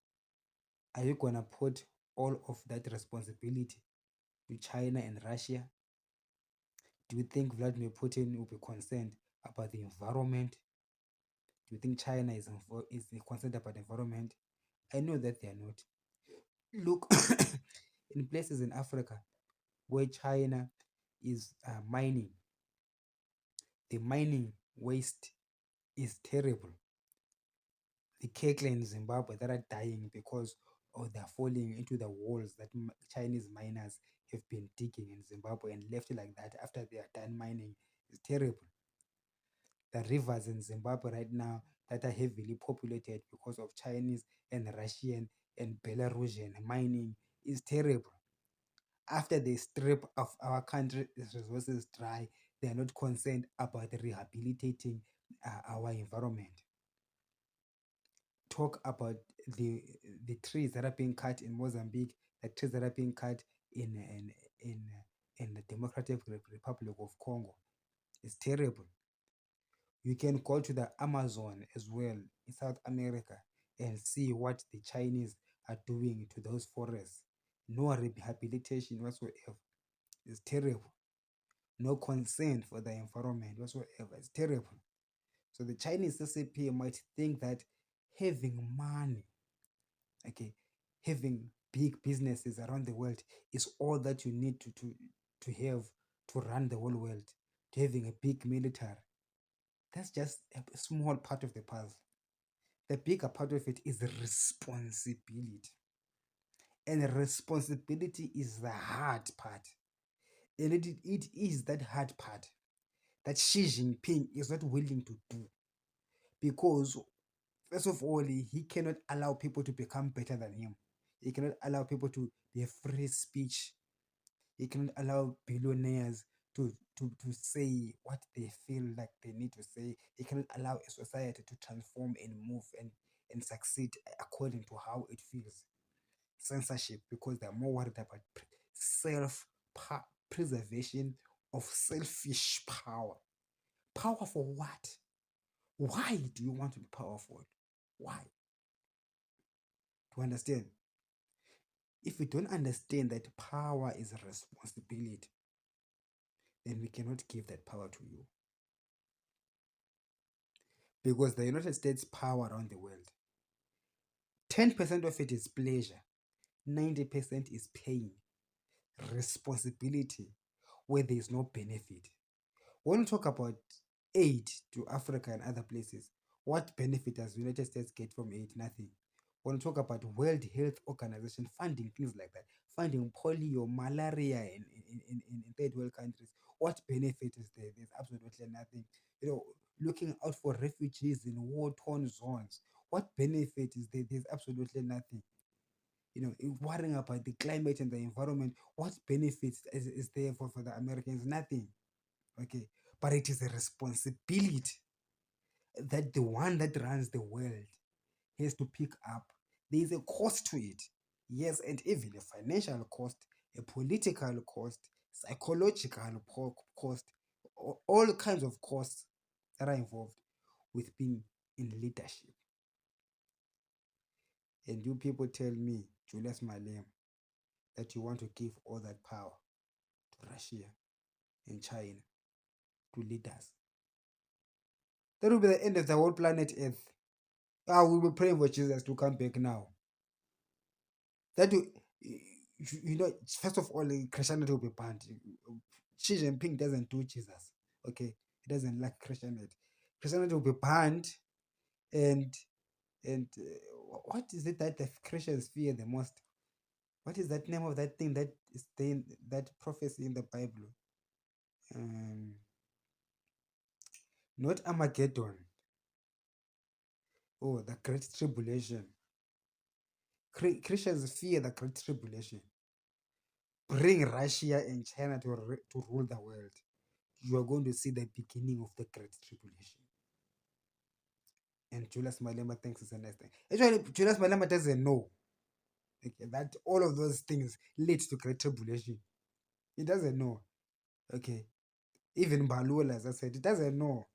Are you gonna put all of that responsibility to China and Russia? Do you think Vladimir Putin will be concerned about the environment? Do you think China is concerned about the environment? I know that they are not. Look, in places in Africa where China is mining, the mining waste is terrible. The cattle in Zimbabwe that are dying because they're falling into the holes that Chinese miners have been digging in Zimbabwe and left like that after they are done mining is terrible. The rivers in Zimbabwe right now, that are heavily populated because of Chinese and Russian and Belarusian mining is terrible. After they strip of our country's resources dry, they are not concerned about rehabilitating our environment. Talk about the the trees that are being cut in Mozambique, the trees that are being cut in in the Democratic Republic of Congo. It's terrible. You can go to the Amazon as well in South America and see what the Chinese are doing to those forests. No rehabilitation whatsoever. It's terrible. No concern for the environment whatsoever. It's terrible. So the Chinese CCP might think that having money, okay, having big businesses around the world is all that you need to have to run the whole world. To having a big military, that's just a small part of the puzzle. The bigger part of it is responsibility. And responsibility is the hard part. And it is that hard part that Xi Jinping is not willing to do. Because, first of all, he cannot allow people to become better than him. He cannot allow people to be a free speech. He cannot allow billionaires to say what they feel like they need to say. He cannot allow a society to transform and move and succeed according to how it feels. Censorship, because they're more worried about self preservation of selfish power. Power for what? Why do you want to be powerful? Why? To understand. If we don't understand that power is a responsibility, then we cannot give that power to you. Because the United States power around the world, 10% of it is pleasure, 90% is pain, responsibility, where there is no benefit. When we talk about aid to Africa and other places, what benefit does the United States get from aid? Nothing. When we talk about World Health Organization funding things like that, funding polio, malaria in third world countries, what benefit is there? There's absolutely nothing. Looking out for refugees in war-torn zones, what benefit is there? There's absolutely nothing. Worrying about the climate and the environment, what benefits is there for the Americans? Nothing. Okay, but it is a responsibility that the one that runs the world has to pick up. There is a cost to it, yes, and even a financial cost, a political cost, psychological cost, all kinds of costs that are involved with being in leadership. And you people tell me, Julius Malema, that you want to give all that power to Russia and China to lead us. That will be the end of the whole planet Earth. We'll be praying for Jesus to come back now. That first of all, Christianity will be banned. Xi Jinping doesn't do Jesus. Okay, he doesn't like Christianity. Christianity will be banned, and what is it that the Christians fear the most? What is that name of that thing that is that prophecy in the Bible? Not Armageddon. Oh, the Great Tribulation. Christians fear the Great Tribulation. Bring Russia and China to rule the world. You are going to see the beginning of the Great Tribulation. And Julius Malema thinks it's a nice thing. Actually, Julius Malema doesn't know that all of those things lead to Great Tribulation. He doesn't know. Okay. Even Balula, as I said, he doesn't know.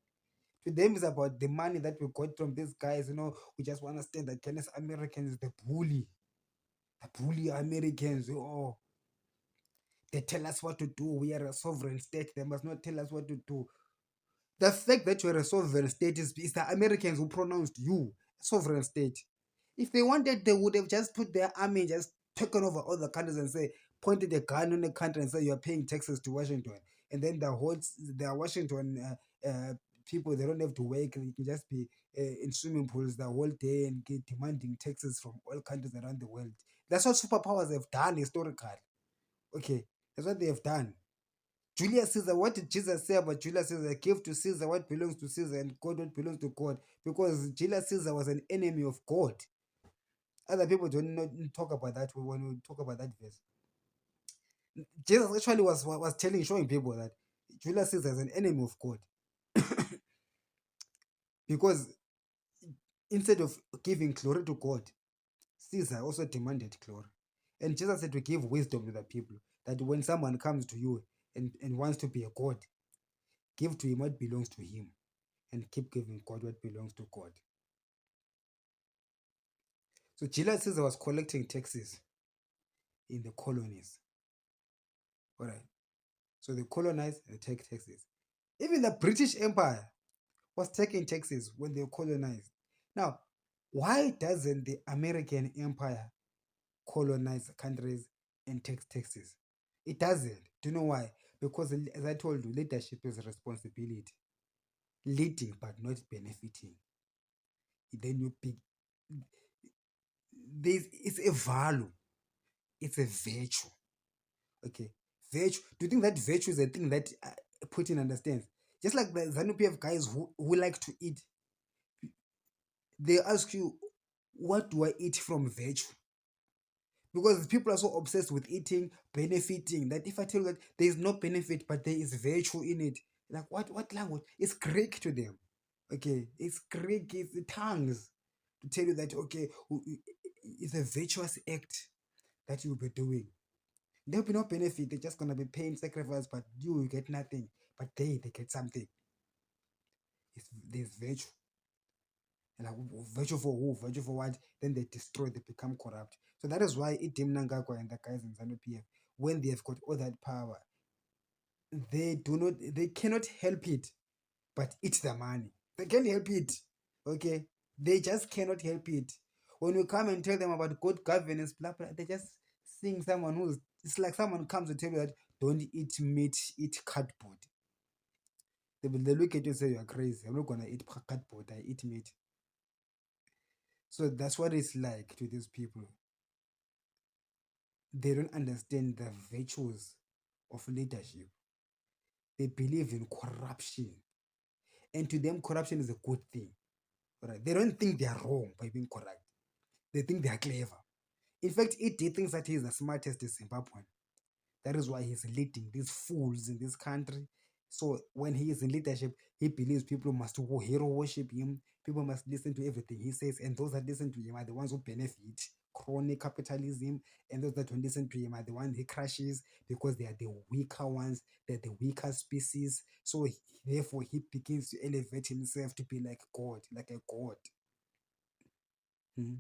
To them, it's about the money that we got from these guys. We just want to stand against Americans, the bully Americans. Oh, they tell us what to do. We are a sovereign state. They must not tell us what to do. The fact that you're a sovereign state is the Americans who pronounced you a sovereign state. If they wanted, they would have just put their army, just taken over all the countries and say, pointed a gun on the country and say, you're paying taxes to Washington. And then the Washington people, they don't have to work. They can just be in swimming pools the whole day and get demanding taxes from all countries around the world. That's what superpowers have done historically. Okay, that's what they have done. Julius Caesar, what did Jesus say about Julius Caesar? Give to Caesar what belongs to Caesar and God what belongs to God. Because Julius Caesar was an enemy of God. Other people don't talk about that when we talk about that verse. Jesus actually was showing people that Julius Caesar is an enemy of God. Because instead of giving glory to God, Caesar also demanded glory. And Jesus said to give wisdom to the people, that when someone comes to you and wants to be a God, give to him what belongs to him and keep giving God what belongs to God. So Julius Caesar was collecting taxes in the colonies. All right. So they colonized and take taxes. Even the British Empire was taking taxes when they colonized. Now, why doesn't the American Empire colonize countries and take taxes? It doesn't. Do you know why? Because, as I told you, leadership is a responsibility. Leading but not benefiting. Then you pick. It's a value. It's a virtue. Okay. Virtue. Do you think that virtue is a thing that Putin understands? Just like the ZANU PF guys who like to eat, they ask you, what do I eat from virtue? Because people are so obsessed with eating, benefiting, that if I tell you that there is no benefit, but there is virtue in it, like what language? It's Greek to them. Okay, it's Greek, it's the tongues to tell you that, okay, it's a virtuous act that you'll be doing. There'll be no benefit, they're just gonna be paying sacrifice, but you get nothing. But they get something. There's virtue. And like, virtue for who? Virtue for what? Then they destroy, they become corrupt. So that is why Idim Nangagwa and the guys in ZANU PF, when they have got all that power, they cannot help it but eat the money. They can't help it. Okay? They just cannot help it. When we come and tell them about good governance, blah blah, they just seeing someone who's, it's like someone comes to tell you that don't eat meat, eat cardboard. They look at you and say, you're crazy. I'm not gonna eat cardboard, I eat meat. So that's what it's like to these people. They don't understand the virtues of leadership. They believe in corruption. And to them, corruption is a good thing. Right? They don't think they are wrong by being corrupt. They think they are clever. In fact, he thinks that he is the smartest Zimbabwean. That is why he's leading these fools in this country. So when he is in leadership, he believes people must hero worship him. People must listen to everything he says. And those that listen to him are the ones who benefit. Crony capitalism. And those that don't listen to him are the ones he crushes because they are the weaker ones. They're the weaker species. So therefore, he begins to elevate himself to be like God, like a God. Hmm?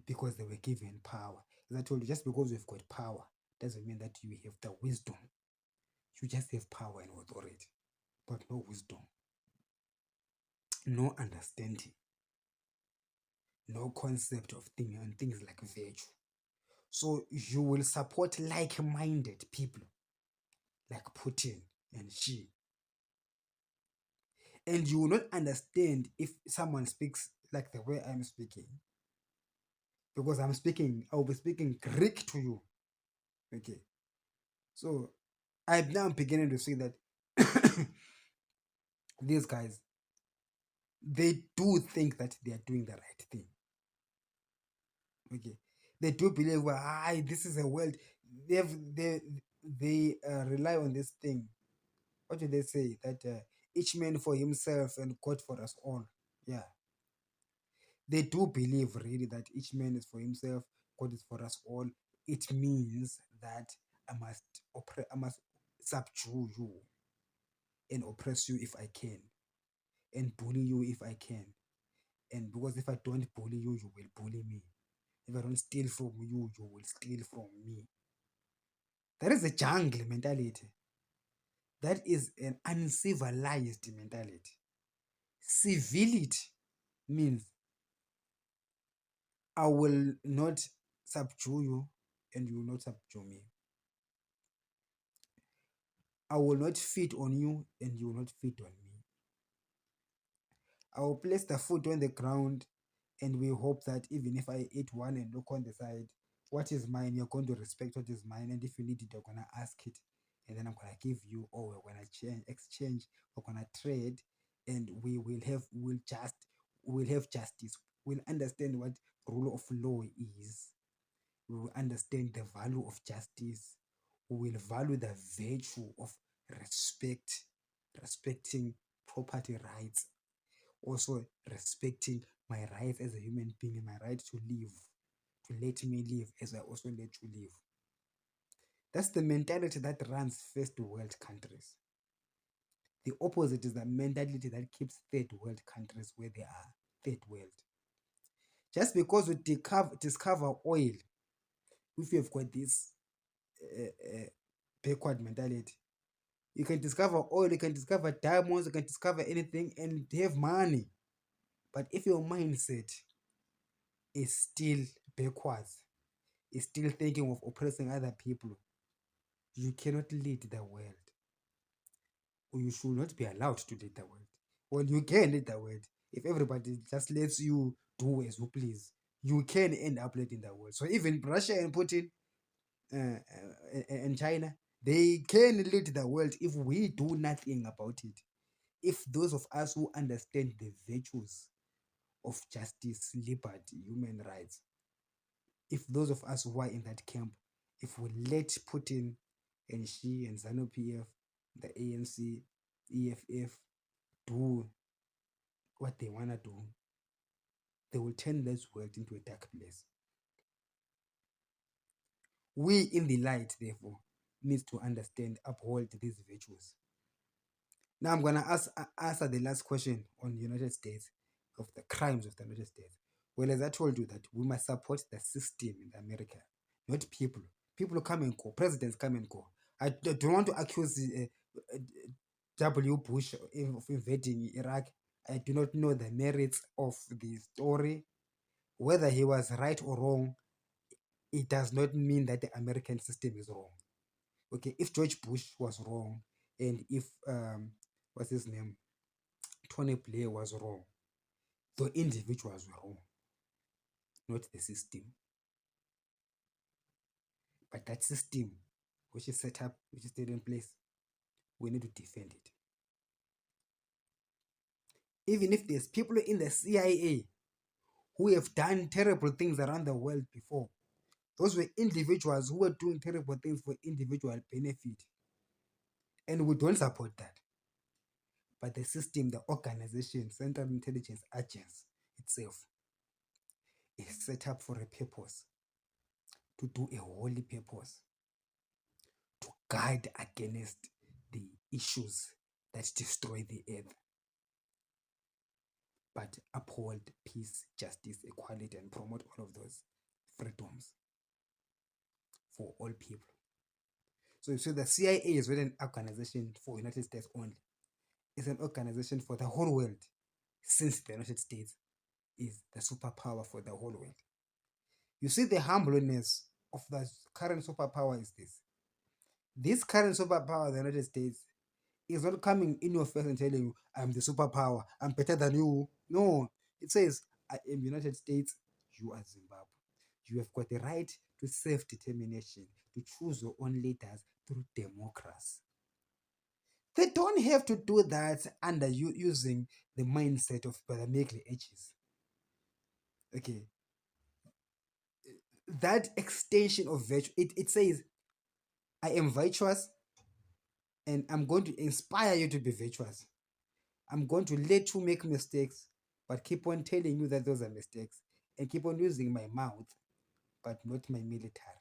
Because they were given power. As I told you, just because you've got power doesn't mean that you have the wisdom. You just have power and authority, but no wisdom, no understanding, no concept of things and things like virtue. So you will support like-minded people like Putin and Xi. And you will not understand if someone speaks like the way I'm speaking. Because I'll be speaking Greek to you. Okay. So I'm now beginning to see that these guys, they do think that they are doing the right thing. Okay, they do believe, well, this is a world. They rely on this thing. What do they say? That each man for himself and God for us all. Yeah, they do believe really that each man is for himself, God is for us all. It means that I must subdue you and oppress you if I can, and bully you if I can. And because if I don't bully you, you will bully me. If I don't steal from you, you will steal from me. That is a jungle mentality. That is an uncivilized mentality. Civility means I will not subdue you and you will not subdue me. I will not feed on you and you will not feed on me. I will place the food on the ground and we hope that even if I eat one and look on the side, what is mine, you're going to respect what is mine. And if you need it, you're going to ask it and then I'm gonna give you, or we're gonna exchange, we're gonna trade, and we'll have justice. We'll understand what rule of law is. We will understand the value of justice. We will value the virtue of respect, respecting property rights, also respecting my rights as a human being, my right to live, to let me live as I also let you live. That's the mentality that runs first world countries. The opposite is the mentality that keeps third world countries where they are third world. Just because we discover oil, if you've got this backward mentality, you can discover oil, you can discover diamonds, you can discover anything and have money. But if your mindset is still backwards, is still thinking of oppressing other people, you cannot lead the world. Or you should not be allowed to lead the world. Well, you can lead the world. If everybody just lets you do as you please, you can end up leading the world. So even Russia and Putin and China, they can lead the world if we do nothing about it. If those of us who understand the virtues of justice, liberty, human rights, if those of us who are in that camp, if we let Putin and Xi and ZANU-PF, the ANC, EFF do what they want to do, they will turn this world into a dark place. We in the light, therefore, need to understand, uphold these virtues. Now I'm going to answer the last question on the United States, of the crimes of the United States. Well, as I told you, that we must support the system in America, not people. People come and go, presidents come and go. I don't want to accuse W. Bush of invading Iraq. I do not know the merits of the story. Whether he was right or wrong, it does not mean that the American system is wrong. Okay, if George Bush was wrong, and if what's his name, Tony Blair was wrong, the individuals were wrong, not the system. But that system, which is set up, which is still in place, we need to defend it. Even if there's people in the CIA who have done terrible things around the world before, those were individuals who were doing terrible things for individual benefit. And we don't support that. But the system, the organization, Central Intelligence Agency itself, is set up for a purpose, to do a holy purpose, to guide against the issues that destroy the earth, but uphold peace, justice, equality, and promote all of those freedoms for all people. So you see, the CIA is not an organization for United States only. It's an organization for the whole world, since the United States is the superpower for the whole world. You see, the humbleness of the current superpower is this. This current superpower, the United States, is not coming in your face and telling you, I'm the superpower, I'm better than you. No, it says, I am United States, you are Zimbabwe. You have got the right to self-determination, to choose your own leaders through democracy. They don't have to do that under you using the mindset of Brother Megley Edges. Okay. That extension of virtue, it says, I am virtuous and I'm going to inspire you to be virtuous. I'm going to let you make mistakes, but keep on telling you that those are mistakes, and keep on using my mouth, but not my military.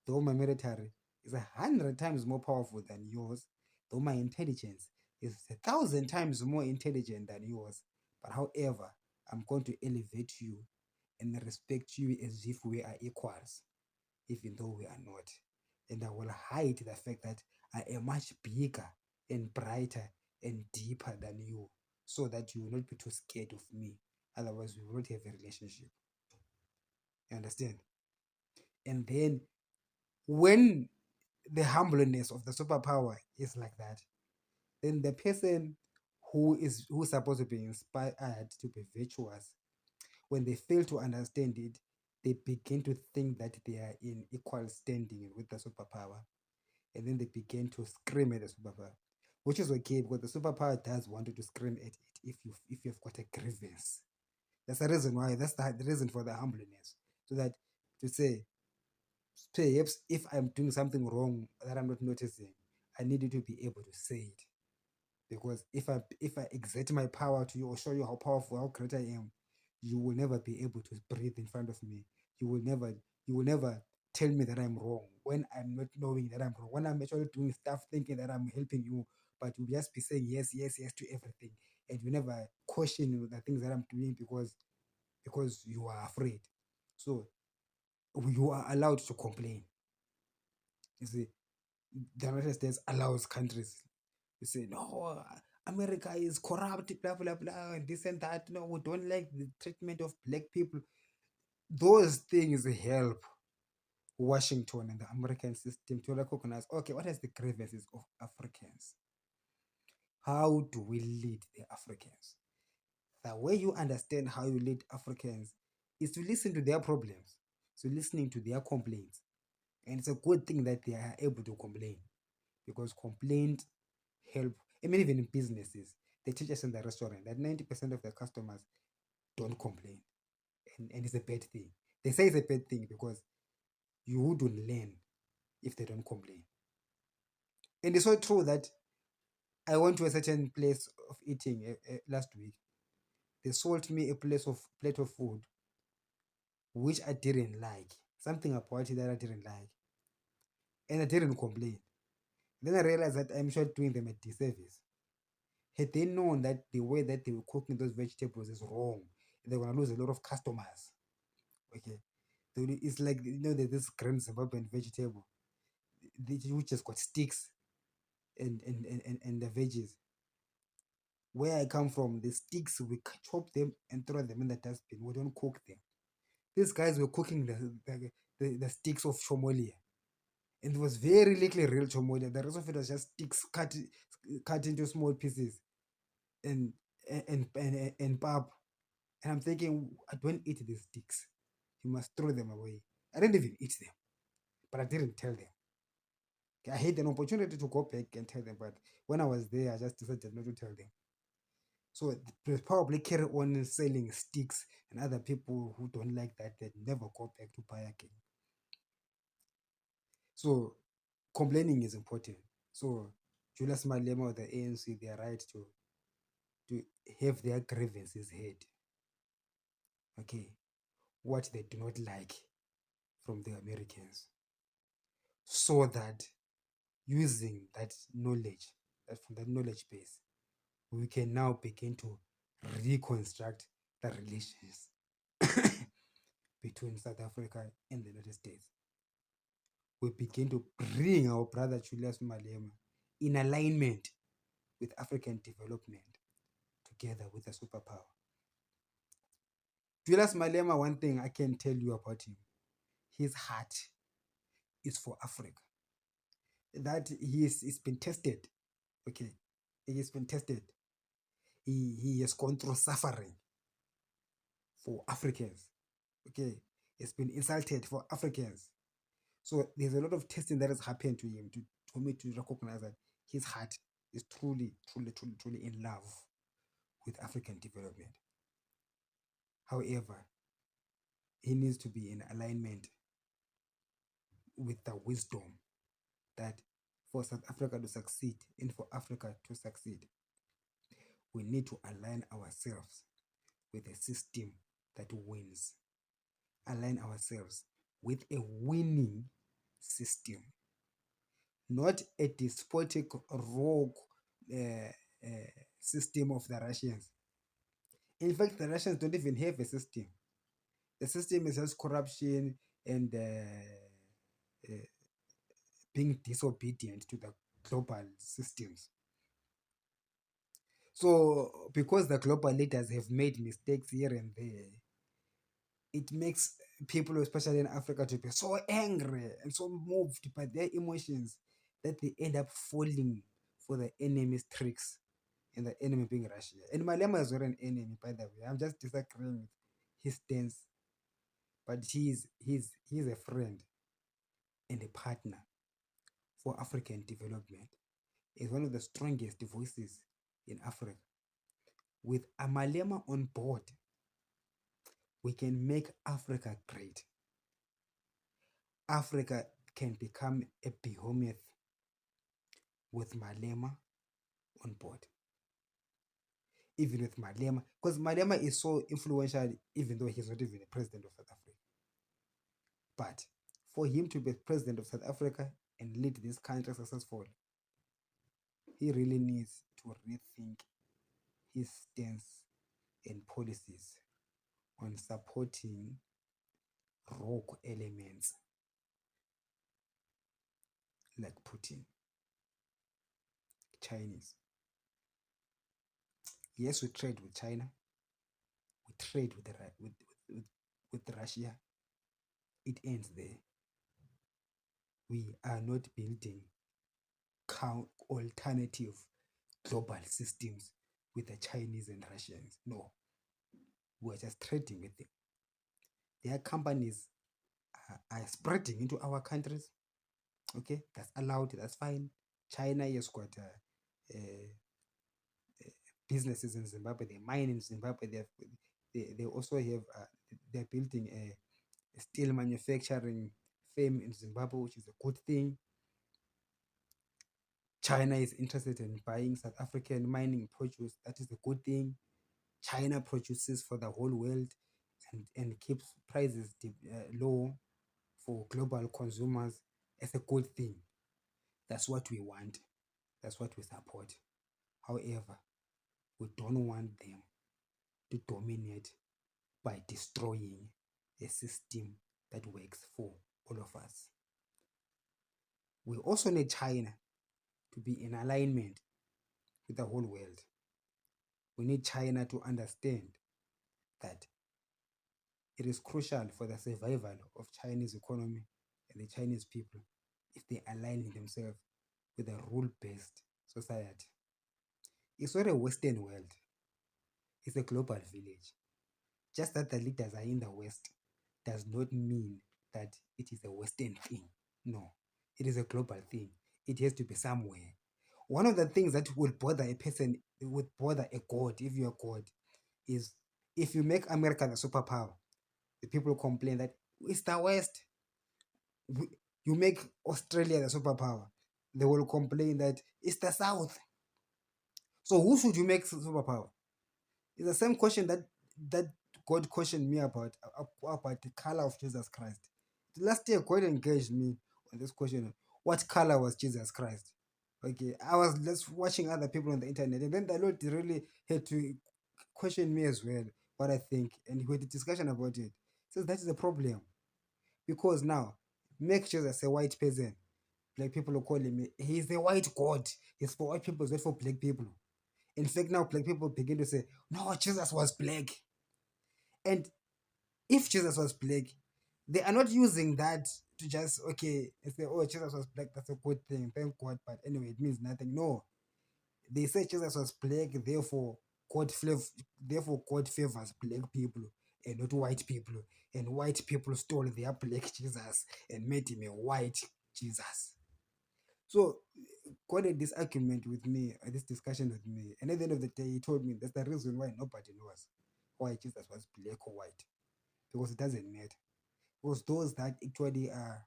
Though my military is 100 times more powerful than yours, though my intelligence is 1,000 times more intelligent than yours, but however, I'm going to elevate you and respect you as if we are equals, even though we are not. And I will hide the fact that I am much bigger and brighter and deeper than you, so that you will not be too scared of me. Otherwise, we will not have a relationship. You understand? And then, when the humbleness of the superpower is like that, then the person who's supposed to be inspired to be virtuous, when they fail to understand it, they begin to think that they are in equal standing with the superpower. and then they began to scream at the superpower, which is okay because the superpower does want you to scream at it if you've got a grievance. That's the reason why. That's the reason for the humbleness, so that to say perhaps if I'm doing something wrong that I'm not noticing, I need you to be able to say it. Because if I exert my power to you or show you how powerful, how great I am, you will never be able to breathe in front of me. You will never tell me that I'm wrong when I'm not knowing that I'm wrong. When I'm actually doing stuff thinking that I'm helping you, but you just be saying yes, yes, yes to everything, and you never question the things that I'm doing because you are afraid. So you are allowed to complain. You see, the United States allows countries to say, no, America is corrupt, blah, blah, blah, and this and that. No, we don't like the treatment of black people. Those things help Washington and the American system to recognize, okay, what is the grievances of Africans? How do we lead the Africans? The way you understand how you lead Africans is to listen to their problems, so listening to their complaints. And it's a good thing that they are able to complain, because complaint help. I mean, even in businesses, they teach us in the restaurant that 90% of the customers don't complain, and it's a bad thing. They say it's a bad thing because you wouldn't learn if they don't complain. And it's so true that I went to a certain place of eating last week. They sold me a plate of food which I didn't like. Something about it that I didn't like, and I didn't complain. Then I realized that I'm sure doing them a disservice. Had they known that the way that they were cooking those vegetables is wrong, they're gonna lose a lot of customers. Okay, it's like, there's this grand Zimbabwean vegetable which just got sticks and the veggies. Where I come from, the sticks we chop them and throw them in the dustbin. We don't cook them. These guys were cooking the sticks of chomolia, and it was very little real chomolia. The rest of it was just sticks cut into small pieces and and pap. And I'm thinking, I don't eat these sticks. You must throw them away. I didn't even eat them, but I didn't tell them. I had an opportunity to go back and tell them, but when I was there, I just decided not to tell them. So they probably carry on selling sticks, and other people who don't like that, they never go back to buy again. So complaining is important. So Julius Malema or the ANC, they are right to have their grievances heard. Okay, what they do not like from the Americans, so that using that knowledge, that from that knowledge base, we can now begin to reconstruct the relations between South Africa and the United States. We begin to bring our brother Julius Malema in alignment with African development together with a superpower. Julius Malema, one thing I can tell you about him, his heart is for Africa. That he's been tested. Okay. He has been tested. He has gone through suffering for Africans. Okay. He's been insulted for Africans. So there's a lot of testing that has happened to him for me to recognize that his heart is truly, truly, truly, truly in love with African development. However, he needs to be in alignment with the wisdom that for South Africa to succeed and for Africa to succeed, we need to align ourselves with a system that wins. Align ourselves with a winning system, not a despotic rogue system of the Russians. In fact, the Russians don't even have a system. The system is just corruption and being disobedient to the global systems. So, because the global leaders have made mistakes here and there, it makes people, especially in Africa, to be so angry and so moved by their emotions that they end up falling for the enemy's tricks, and the enemy being Russia. And Malema is not an enemy, by the way. I'm just disagreeing with his stance, but he's a friend and a partner for African development, is one of the strongest voices in Africa. With Malema on board, we can make Africa great. Africa can become a behemoth with Malema on board. Even with Malema, because Malema is so influential, even though he's not even the president of South Africa. But for him to be president of South Africa and lead this country successfully, he really needs to rethink his stance and policies on supporting rogue elements like Putin, Chinese. Yes, we trade with China. We trade with Russia. It ends there. We are not building alternative global systems with the Chinese and Russians. No, we're just trading with them. Their companies are spreading into our countries. Okay, that's allowed, that's fine. China has got businesses in Zimbabwe. They mine in Zimbabwe. They also have they're building a steel manufacturing firm in Zimbabwe, which is a good thing. China is interested in buying South African mining produce. That is a good thing. China produces for the whole world and keeps prices low for global consumers. It's a good thing. That's what we want. That's what we support. However, we don't want them to dominate by destroying a system that works for all of us. We also need China to be in alignment with the whole world. We need China to understand that it is crucial for the survival of Chinese economy and the Chinese people if they align themselves with a rule-based society. It's not a Western world. It's a global village. Just that the leaders are in the West does not mean that it is a Western thing. No, it is a global thing. It has to be somewhere. One of the things that would bother a person, would bother a god, if you're a god, is if you make America the superpower, the people complain that it's the West. You make Australia the superpower, they will complain that it's the South. So who should you make superpower? It's the same question that God questioned me about the color of Jesus Christ. Last year, God engaged me on this question: what color was Jesus Christ? Okay, I was just watching other people on the internet, and then the Lord really had to question me as well what I think, and we had a discussion about it. So that is a problem, because now make Jesus a white person. Black people will call him, he's a white God. He's for white people, he's not for black people. In fact, now black people begin to say, no, Jesus was black. And if Jesus was black, they are not using that to just, okay, and say, oh, Jesus was black, that's a good thing, thank God. But anyway, it means nothing. No. They say Jesus was black, therefore God favors black people and not white people. And white people stole their black Jesus and made him a white Jesus. So God had this argument with me, this discussion with me, and at the end of the day, he told me that's the reason why nobody knows why Jesus was black or white, because it doesn't matter. Because those that actually are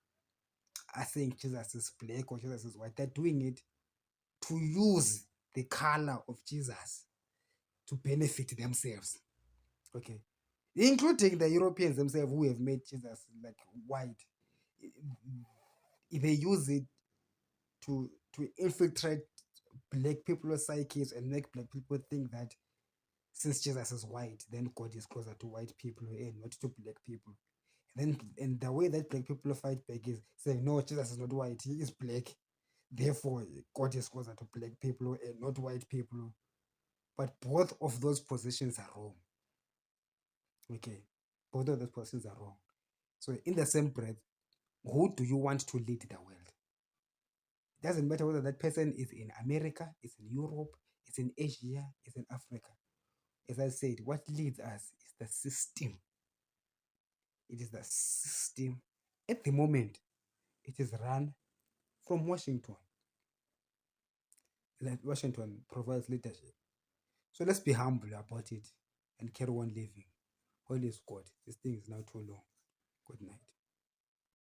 saying Jesus is black or Jesus is white, they're doing it to use the color of Jesus to benefit themselves. Okay, including the Europeans themselves who have made Jesus like white. They use it to infiltrate black people's psyches and make black people think that since Jesus is white, then God is closer to white people and not to black people. And the way that black people fight back is saying, no, Jesus is not white, he is black. Therefore, God is closer to black people and not white people. But both of those positions are wrong. Okay, both of those positions are wrong. So in the same breath, who do you want to lead the world? It doesn't matter whether that person is in America, is in Europe, is in Asia, is in Africa. As I said, what leads us is the system. It is the system. At the moment, it is run from Washington. Washington provides leadership. So let's be humble about it and carry on living. Holy Scott, this thing is now too long. Good night.